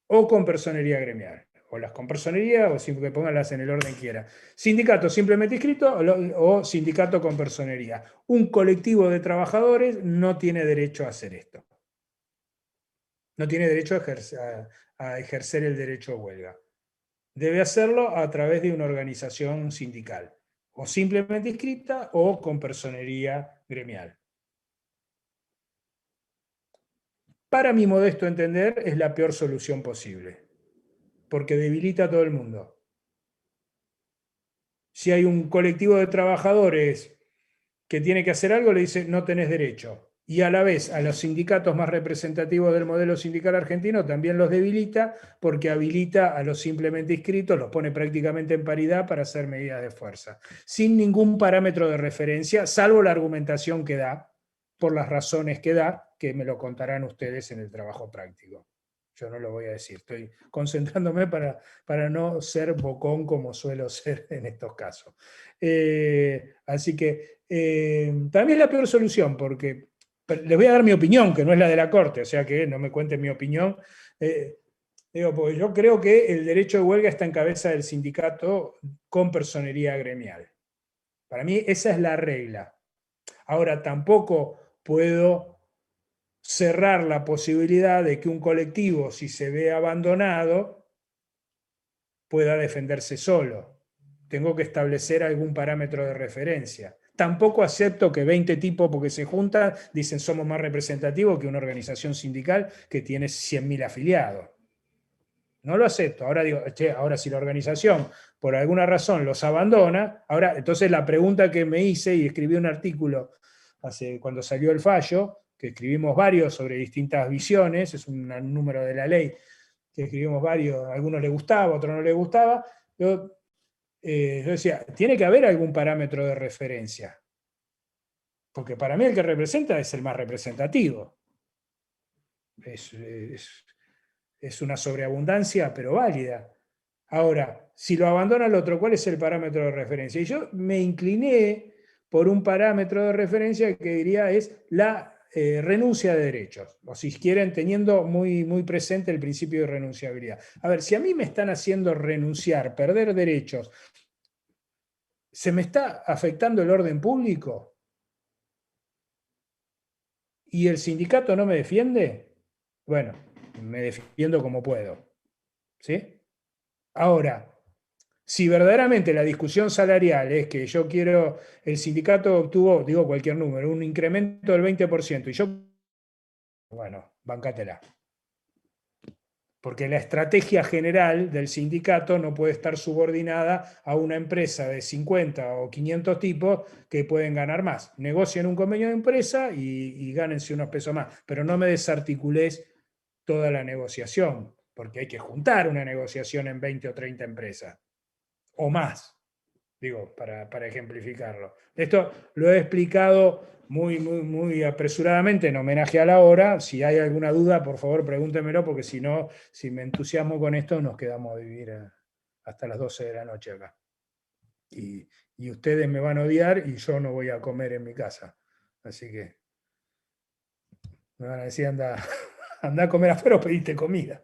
o con personería gremial, o las con personería, o que pónganlas en el orden quiera. Sindicato simplemente inscrito o sindicato con personería. Un colectivo de trabajadores no tiene derecho a hacer esto. No tiene derecho a ejercer el derecho de huelga. Debe hacerlo a través de una organización sindical, o simplemente inscrita o con personería gremial. Para mi modesto entender, es la peor solución posible, porque debilita a todo el mundo. Si hay un colectivo de trabajadores que tiene que hacer algo, le dice, no tenés derecho. Y a la vez, a los sindicatos más representativos del modelo sindical argentino también los debilita, porque habilita a los simplemente inscritos, los pone prácticamente en paridad para hacer medidas de fuerza, sin ningún parámetro de referencia, salvo la argumentación que da, por las razones que da, que me lo contarán ustedes en el trabajo práctico. Yo no lo voy a decir, estoy concentrándome para no ser bocón como suelo ser en estos casos. Así que también es la peor solución, porque les voy a dar mi opinión, que no es la de la Corte, o sea que no me cuenten mi opinión. Digo, porque yo creo que el derecho de huelga está en cabeza del sindicato con personería gremial. Para mí esa es la regla. Ahora, tampoco puedo cerrar la posibilidad de que un colectivo, si se ve abandonado, pueda defenderse solo. Tengo que establecer algún parámetro de referencia. Tampoco acepto que 20 tipos, porque se juntan, dicen somos más representativos que una organización sindical que tiene 100.000 afiliados. No lo acepto. Ahora digo, che, ahora si la organización por alguna razón los abandona, ahora, entonces la pregunta que me hice, y escribí un artículo cuando salió el fallo, que escribimos varios sobre distintas visiones, es un número de la ley, que escribimos varios, a algunos les gustaba, a otros no les gustaba. Yo decía, tiene que haber algún parámetro de referencia, porque para mí el que representa es el más representativo. Es una sobreabundancia, pero válida. Ahora, si lo abandona el otro, ¿cuál es el parámetro de referencia? Y yo me incliné por un parámetro de referencia que diría es la renuncia de derechos, o si quieren, teniendo muy, muy presente el principio de renunciabilidad. A ver, si a mí me están haciendo renunciar, perder derechos, ¿se me está afectando el orden público? ¿Y el sindicato no me defiende? Bueno, me defiendo como puedo. ¿Sí? Ahora, si verdaderamente la discusión salarial es que yo quiero, el sindicato obtuvo, digo cualquier número, un incremento del 20%, y yo, bueno, bancátela. Porque la estrategia general del sindicato no puede estar subordinada a una empresa de 50 o 500 tipos que pueden ganar más. Negocien un convenio de empresa y gánense unos pesos más, pero no me desarticules toda la negociación, porque hay que juntar una negociación en 20 o 30 empresas, o más, digo, para ejemplificarlo. Esto lo he explicado muy, muy, muy apresuradamente en homenaje a la hora. Si hay alguna duda, por favor, pregúntemelo, porque si no, si me entusiasmo con esto, nos quedamos a vivir hasta las 12 de la noche acá. Y ustedes me van a odiar y yo no voy a comer en mi casa. Así que me van a decir, anda a comer afuera o pediste comida.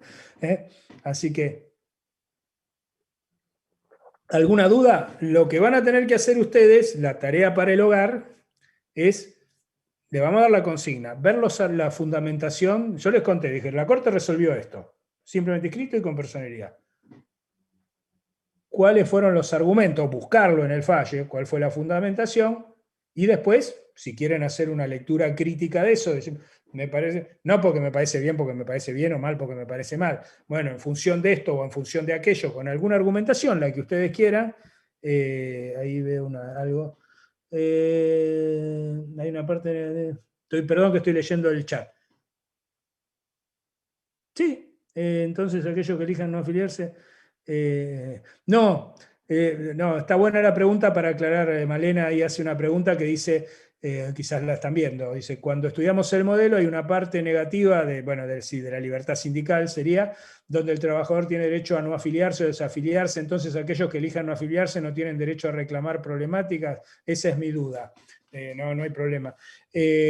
Así que, ¿alguna duda? Lo que van a tener que hacer ustedes, la tarea para el hogar, es, le vamos a dar la consigna, ver la fundamentación. Yo les conté, dije, la Corte resolvió esto, simplemente escrito y con personería. ¿Cuáles fueron los argumentos? Buscarlo en el fallo, cuál fue la fundamentación, y después, si quieren hacer una lectura crítica de eso, decir, me parece, no porque me parece bien o mal porque me parece mal. Bueno, en función de esto o en función de aquello, con alguna argumentación, la que ustedes quieran, ahí veo algo. Hay una parte perdón que estoy leyendo el chat. Sí, entonces aquellos que elijan no afiliarse. No, está buena la pregunta para aclarar. Malena ahí hace una pregunta que dice, quizás la están viendo, dice, cuando estudiamos el modelo hay una parte negativa sí, de la libertad sindical, sería donde el trabajador tiene derecho a no afiliarse o desafiliarse, entonces aquellos que elijan no afiliarse no tienen derecho a reclamar problemáticas. Esa es mi duda. No hay problema.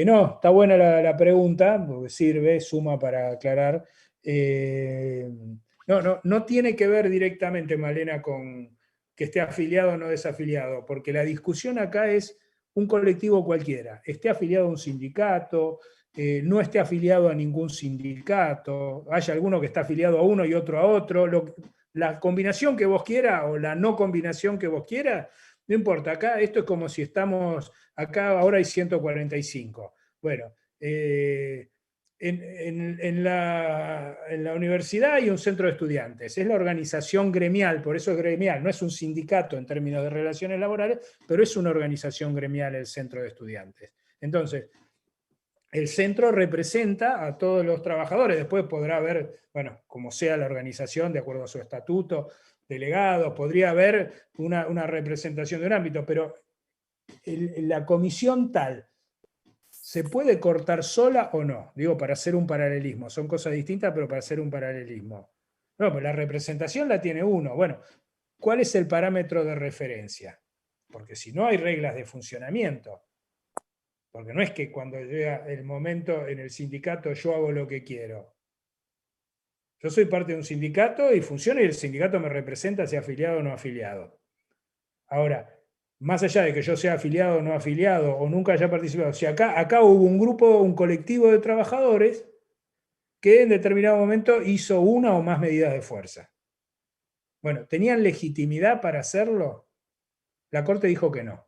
No, está buena la pregunta, porque sirve, suma para aclarar. No tiene que ver directamente, Malena, con que esté afiliado o no desafiliado, porque la discusión acá es un colectivo cualquiera, esté afiliado a un sindicato, no esté afiliado a ningún sindicato, haya alguno que está afiliado a uno y otro a otro, la combinación que vos quieras o la no combinación que vos quieras, no importa, acá esto es como si estamos, acá ahora hay 145. Bueno, en la universidad hay un centro de estudiantes, es la organización gremial, por eso es gremial, no es un sindicato en términos de relaciones laborales, pero es una organización gremial el centro de estudiantes. Entonces, el centro representa a todos los trabajadores, después podrá haber, bueno, como sea la organización, de acuerdo a su estatuto, delegados, podría haber una representación de un ámbito, pero la comisión tal, ¿se puede cortar sola o no? Digo, para hacer un paralelismo. Son cosas distintas, pero para hacer un paralelismo. No, pues la representación la tiene uno. Bueno, ¿cuál es el parámetro de referencia? Porque si no hay reglas de funcionamiento. Porque no es que cuando llega el momento en el sindicato yo hago lo que quiero. Yo soy parte de un sindicato y funciona y el sindicato me representa, sea afiliado o no afiliado. Ahora, más allá de que yo sea afiliado o no afiliado, o nunca haya participado, si acá hubo un grupo, un colectivo de trabajadores que en determinado momento hizo una o más medidas de fuerza. Bueno, ¿tenían legitimidad para hacerlo? La Corte dijo que no.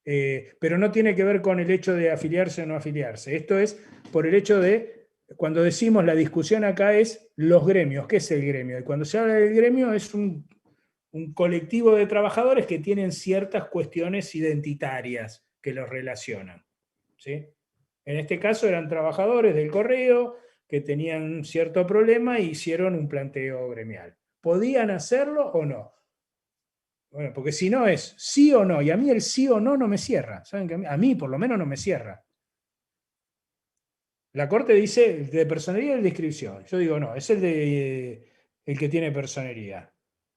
Pero no tiene que ver con el hecho de afiliarse o no afiliarse. Esto es por el hecho de, cuando decimos la discusión acá es los gremios. ¿Qué es el gremio? Y cuando se habla del gremio es un colectivo de trabajadores que tienen ciertas cuestiones identitarias que los relacionan. ¿Sí? En este caso eran trabajadores del correo que tenían un cierto problema e hicieron un planteo gremial. ¿Podían hacerlo o no? Bueno, porque si no es sí o no, y a mí el sí o no no me cierra. ¿Saben que a mí por lo menos no me cierra? La Corte dice de personería y de inscripción. Yo digo, no, es el que tiene personería.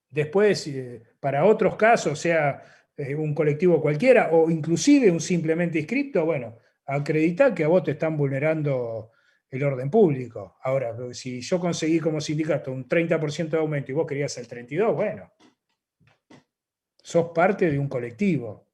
Después, para otros casos, sea un colectivo cualquiera o inclusive un simplemente inscripto, bueno, acredita que a vos te están vulnerando el orden público. Ahora, si yo conseguí como sindicato un 30% de aumento y vos querías el 32%, bueno, sos parte de un colectivo.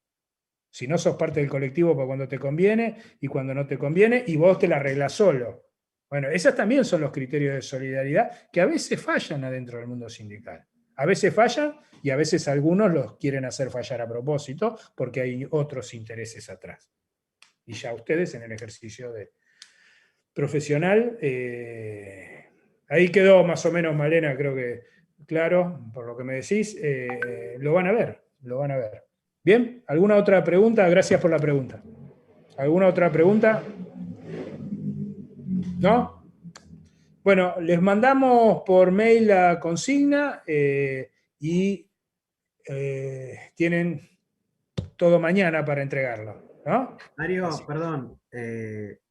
Si no sos parte del colectivo para cuando te conviene y cuando no te conviene, y vos te la arreglás solo. Bueno, esos también son los criterios de solidaridad que a veces fallan adentro del mundo sindical. A veces fallan y a veces algunos los quieren hacer fallar a propósito porque hay otros intereses atrás. Y ya ustedes en el ejercicio profesional, ahí quedó más o menos, Malena, creo que claro, por lo que me decís, lo van a ver, lo van a ver. Bien, ¿alguna otra pregunta? Gracias por la pregunta. ¿Alguna otra pregunta? ¿No? Bueno, les mandamos por mail la consigna y tienen todo mañana para entregarlo, ¿no? Mario, Así. perdón.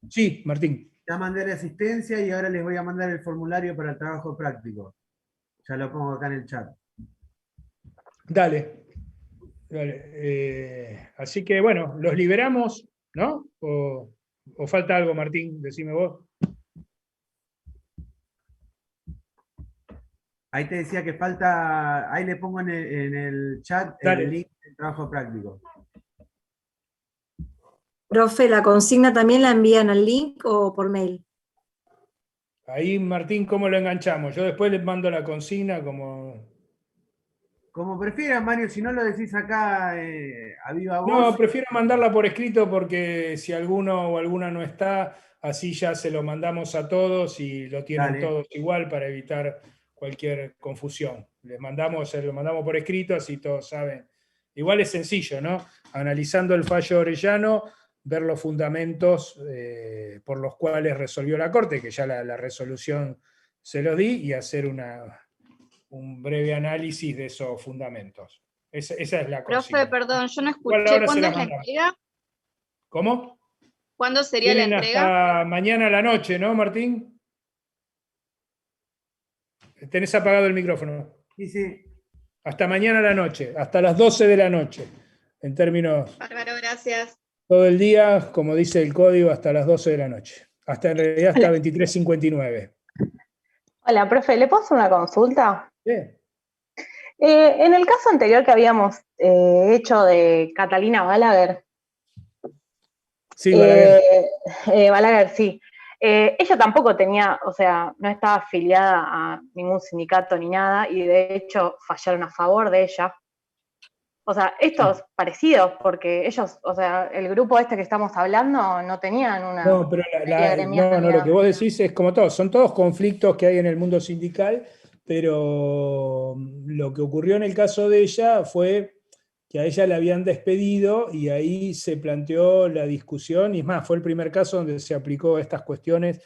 Sí, Martín. Ya mandé la asistencia y ahora les voy a mandar el formulario para el trabajo práctico. Ya lo pongo acá en el chat. Dale. Dale. Así que bueno, los liberamos, ¿no? ¿O falta algo, Martín? Decime vos. Ahí te decía que falta, ahí le pongo en el chat Dale. el link del trabajo práctico. Profe, ¿la consigna también la envían al link o por mail? Ahí, Martín, ¿cómo lo enganchamos? Yo después les mando la consigna como... Como prefieran, Mario, si no lo decís acá a viva voz. No, prefiero mandarla por escrito porque si alguno o alguna no está, así ya se lo mandamos a todos y lo tienen Dale. todos igual para evitar cualquier confusión. Lo mandamos por escrito, así todos saben. Igual es sencillo, ¿no? Analizando el fallo Orellano, ver los fundamentos por los cuales resolvió la Corte, que ya la resolución se lo di, y hacer un breve análisis de esos fundamentos. Esa es la Profe, consigna. perdón, yo no Igual escuché. ahora se ¿Cuándo la es la mandamos. entrega? ¿Cómo? ¿Cuándo sería la Tienen entrega? hasta mañana a la noche, ¿no, Martín? Tenés apagado el micrófono. Sí, sí. Hasta mañana a la noche, hasta las 12 de la noche, en términos, Bárbaro, gracias. todo el día, como dice el código, hasta las 12 de la noche. Hasta en realidad hasta 23:59. Hola, profe, ¿le puedo hacer una consulta? Bien. En el caso anterior que habíamos hecho de Catalina Balaguer, Sí, Balaguer. Balaguer, sí. Ella tampoco tenía, o sea, no estaba afiliada a ningún sindicato ni nada, y de hecho fallaron a favor de ella. O sea, estos parecidos, porque ellos, o sea, el grupo este que estamos hablando no tenían una No, pero medida gremial ni lo nada. que vos decís es como todos, son todos conflictos que hay en el mundo sindical, pero lo que ocurrió en el caso de ella fue que a ella la habían despedido y ahí se planteó la discusión, y es más, fue el primer caso donde se aplicó estas cuestiones,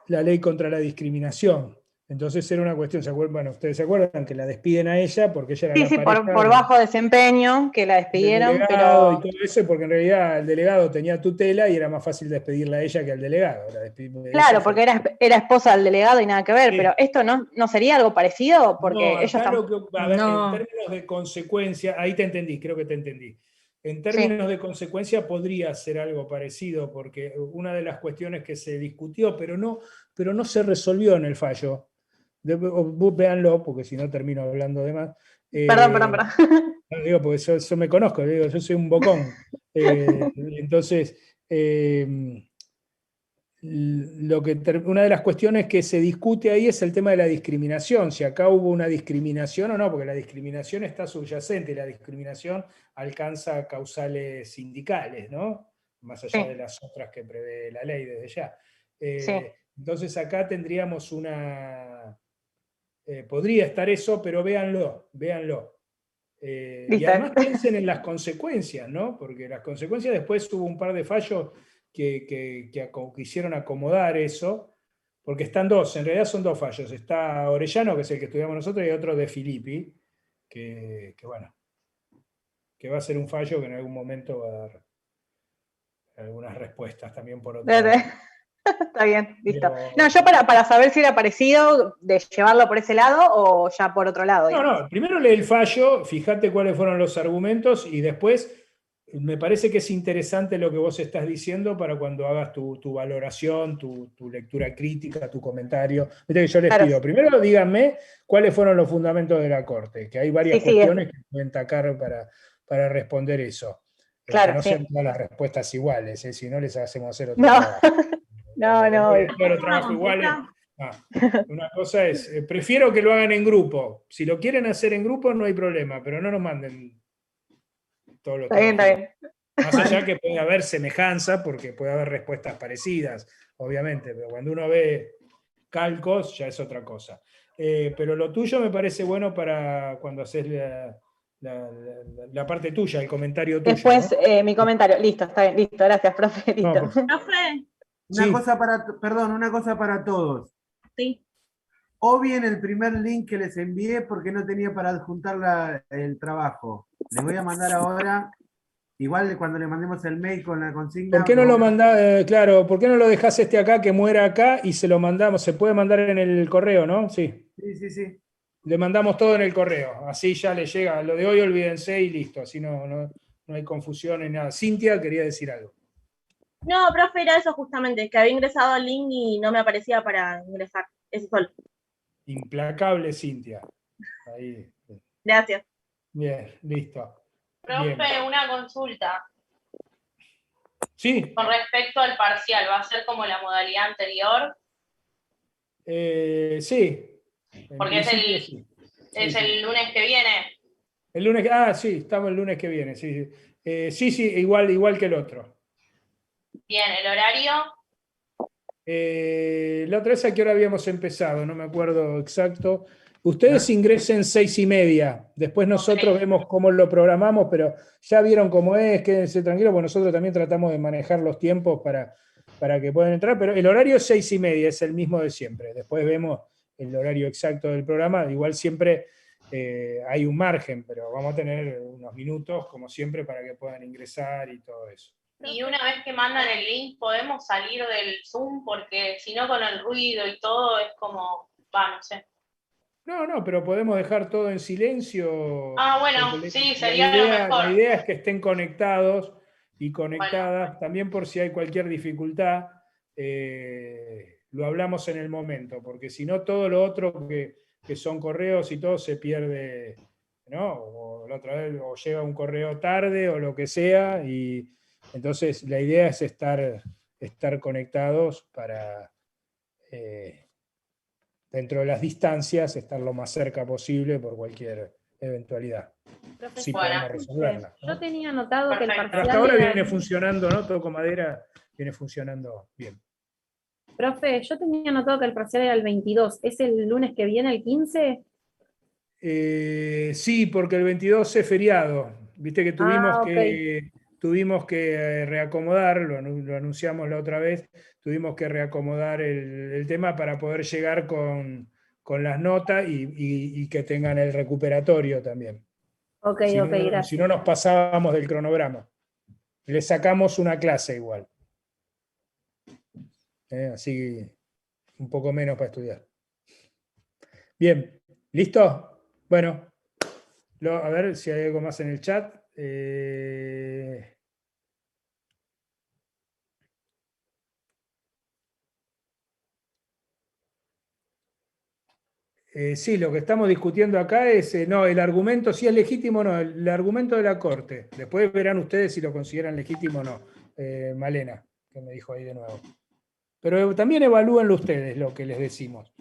la ley contra la discriminación. Entonces era una cuestión, bueno, ustedes se acuerdan que la despiden a ella porque ella era Sí, la sí, pareja por bajo desempeño que la del despidieron, delegado y pero todo eso, porque en realidad el delegado tenía tutela y era más fácil despedirla a ella que al delegado. claro, porque era esposa del delegado y nada que ver, Sí. pero esto no sería algo parecido, porque No, ellos acá están... a ver, No. en términos de consecuencia, ahí te entendí, creo que te entendí. En términos de consecuencia podría ser algo parecido, porque una de las cuestiones que se discutió, pero no se resolvió en el fallo. Véanlo, porque si no termino hablando de más. Perdón. No, digo, porque yo me conozco, digo, yo soy un bocón. Entonces, una de las cuestiones que se discute ahí es el tema de la discriminación, si acá hubo una discriminación o no, porque la discriminación está subyacente, y la discriminación alcanza causales sindicales, ¿no? Más allá Sí. de las otras que prevé la ley desde ya. Sí. Entonces acá tendríamos podría estar eso, pero véanlo. Y Listo. además piensen en las consecuencias, ¿no? Porque las consecuencias, después hubo un par de fallos que quisieron acomodar eso, porque están dos, en realidad son dos fallos. Está Orellano, que es el que estudiamos nosotros, y otro de Filippi, que bueno, que va a ser un fallo que en algún momento va a dar algunas respuestas también por otro lado. Está bien, listo. Pero- No, yo para saber si era parecido, de llevarlo por ese lado o ya por otro lado. No, primero lee el fallo, fíjate cuáles fueron los argumentos y después me parece que es interesante lo que vos estás diciendo para cuando hagas tu valoración, tu lectura crítica, tu comentario. Viste que yo les Claro. pido, primero díganme cuáles fueron los fundamentos de la Corte, que hay varias Sí, cuestiones que pueden tacar para responder eso. Claro, que no sí. sean todas las respuestas iguales, si no les hacemos hacer otro No. trabajo. No. Todos los trabajos iguales. Una cosa es, prefiero que lo hagan en grupo. Si lo quieren hacer en grupo no hay problema, pero no nos manden todos los Está trabajos. bien. Más allá que puede haber semejanza, porque puede haber respuestas parecidas, obviamente, pero cuando uno ve calcos ya es otra cosa. Pero lo tuyo me parece bueno para cuando haces la parte tuya, el comentario tuyo. Después ¿no? mi comentario. Listo, está bien. Listo, gracias, profe. Listo. No, Profe, Una Sí. cosa una cosa para todos. sí. O bien el primer link que les envié porque no tenía para adjuntar el trabajo. Les voy a mandar ahora, igual cuando le mandemos el mail con la consigna. ¿Por qué no lo mandás, claro, por qué no lo dejás acá, que muera acá, y se lo mandamos? Se puede mandar en el correo, ¿no? Sí. Sí. Le mandamos todo en el correo, así ya le llega. Lo de hoy olvídense y listo, así no hay confusión ni nada. Cintia quería decir algo. No, profe, era eso justamente, que había ingresado al link y no me aparecía para ingresar. Eso solo. Implacable, Cintia. Ahí. Gracias. Bien, listo. Profe, Bien. una consulta. Sí. Con respecto al parcial, ¿va a ser como la modalidad anterior? Sí. En Porque es principio, el, sí. es Sí. el lunes que viene. El lunes, sí, estamos el lunes que viene, sí. Sí, igual que el otro. Bien, ¿el horario? La otra vez, ¿a qué hora habíamos empezado? No me acuerdo exacto. Ustedes ingresen 6:30, después nosotros Ok. vemos cómo lo programamos, pero ya vieron cómo es, quédense tranquilos, porque nosotros también tratamos de manejar los tiempos para que puedan entrar, pero el horario es 6:30, es el mismo de siempre. Después vemos el horario exacto del programa, igual siempre hay un margen, pero vamos a tener unos minutos, como siempre, para que puedan ingresar y todo eso. Y una vez que mandan el link, podemos salir del Zoom, porque si no, con el ruido y todo, es como, no sé. No, pero podemos dejar todo en silencio. Ah, bueno, porque sí, sería lo mejor. La idea es que estén conectados y conectadas, también por si hay cualquier dificultad, lo hablamos en el momento, porque si no, todo lo otro que son correos y todo se pierde, ¿no? O la otra vez, o llega un correo tarde o lo que sea, y entonces la idea es estar conectados para... dentro de las distancias, estar lo más cerca posible por cualquier eventualidad. Profe, Sí Bueno. podemos resolverla, ¿no? yo tenía notado que el Perfecto. Pero parcial hasta ahora era viene funcionando, ¿no? Toco madera, viene funcionando bien. Profe, yo tenía notado que el parcial era el 22. ¿Es el lunes que viene, el 15? Sí, porque el 22 es feriado. Viste que tuvimos que reacomodar, lo anunciamos la otra vez, tuvimos que reacomodar el tema para poder llegar con las notas y que tengan el recuperatorio también. Ok, Si ok, no, gracias. si no nos pasábamos del cronograma. Le sacamos una clase igual. Así un poco menos para estudiar. Bien, ¿listo? Bueno, a ver si hay algo más en el chat. Sí, lo que estamos discutiendo acá es, no, el argumento, si es legítimo o no, el argumento de la Corte. Después verán ustedes si lo consideran legítimo o no. Malena, que me dijo ahí de nuevo. Pero también evalúenlo ustedes lo que les decimos.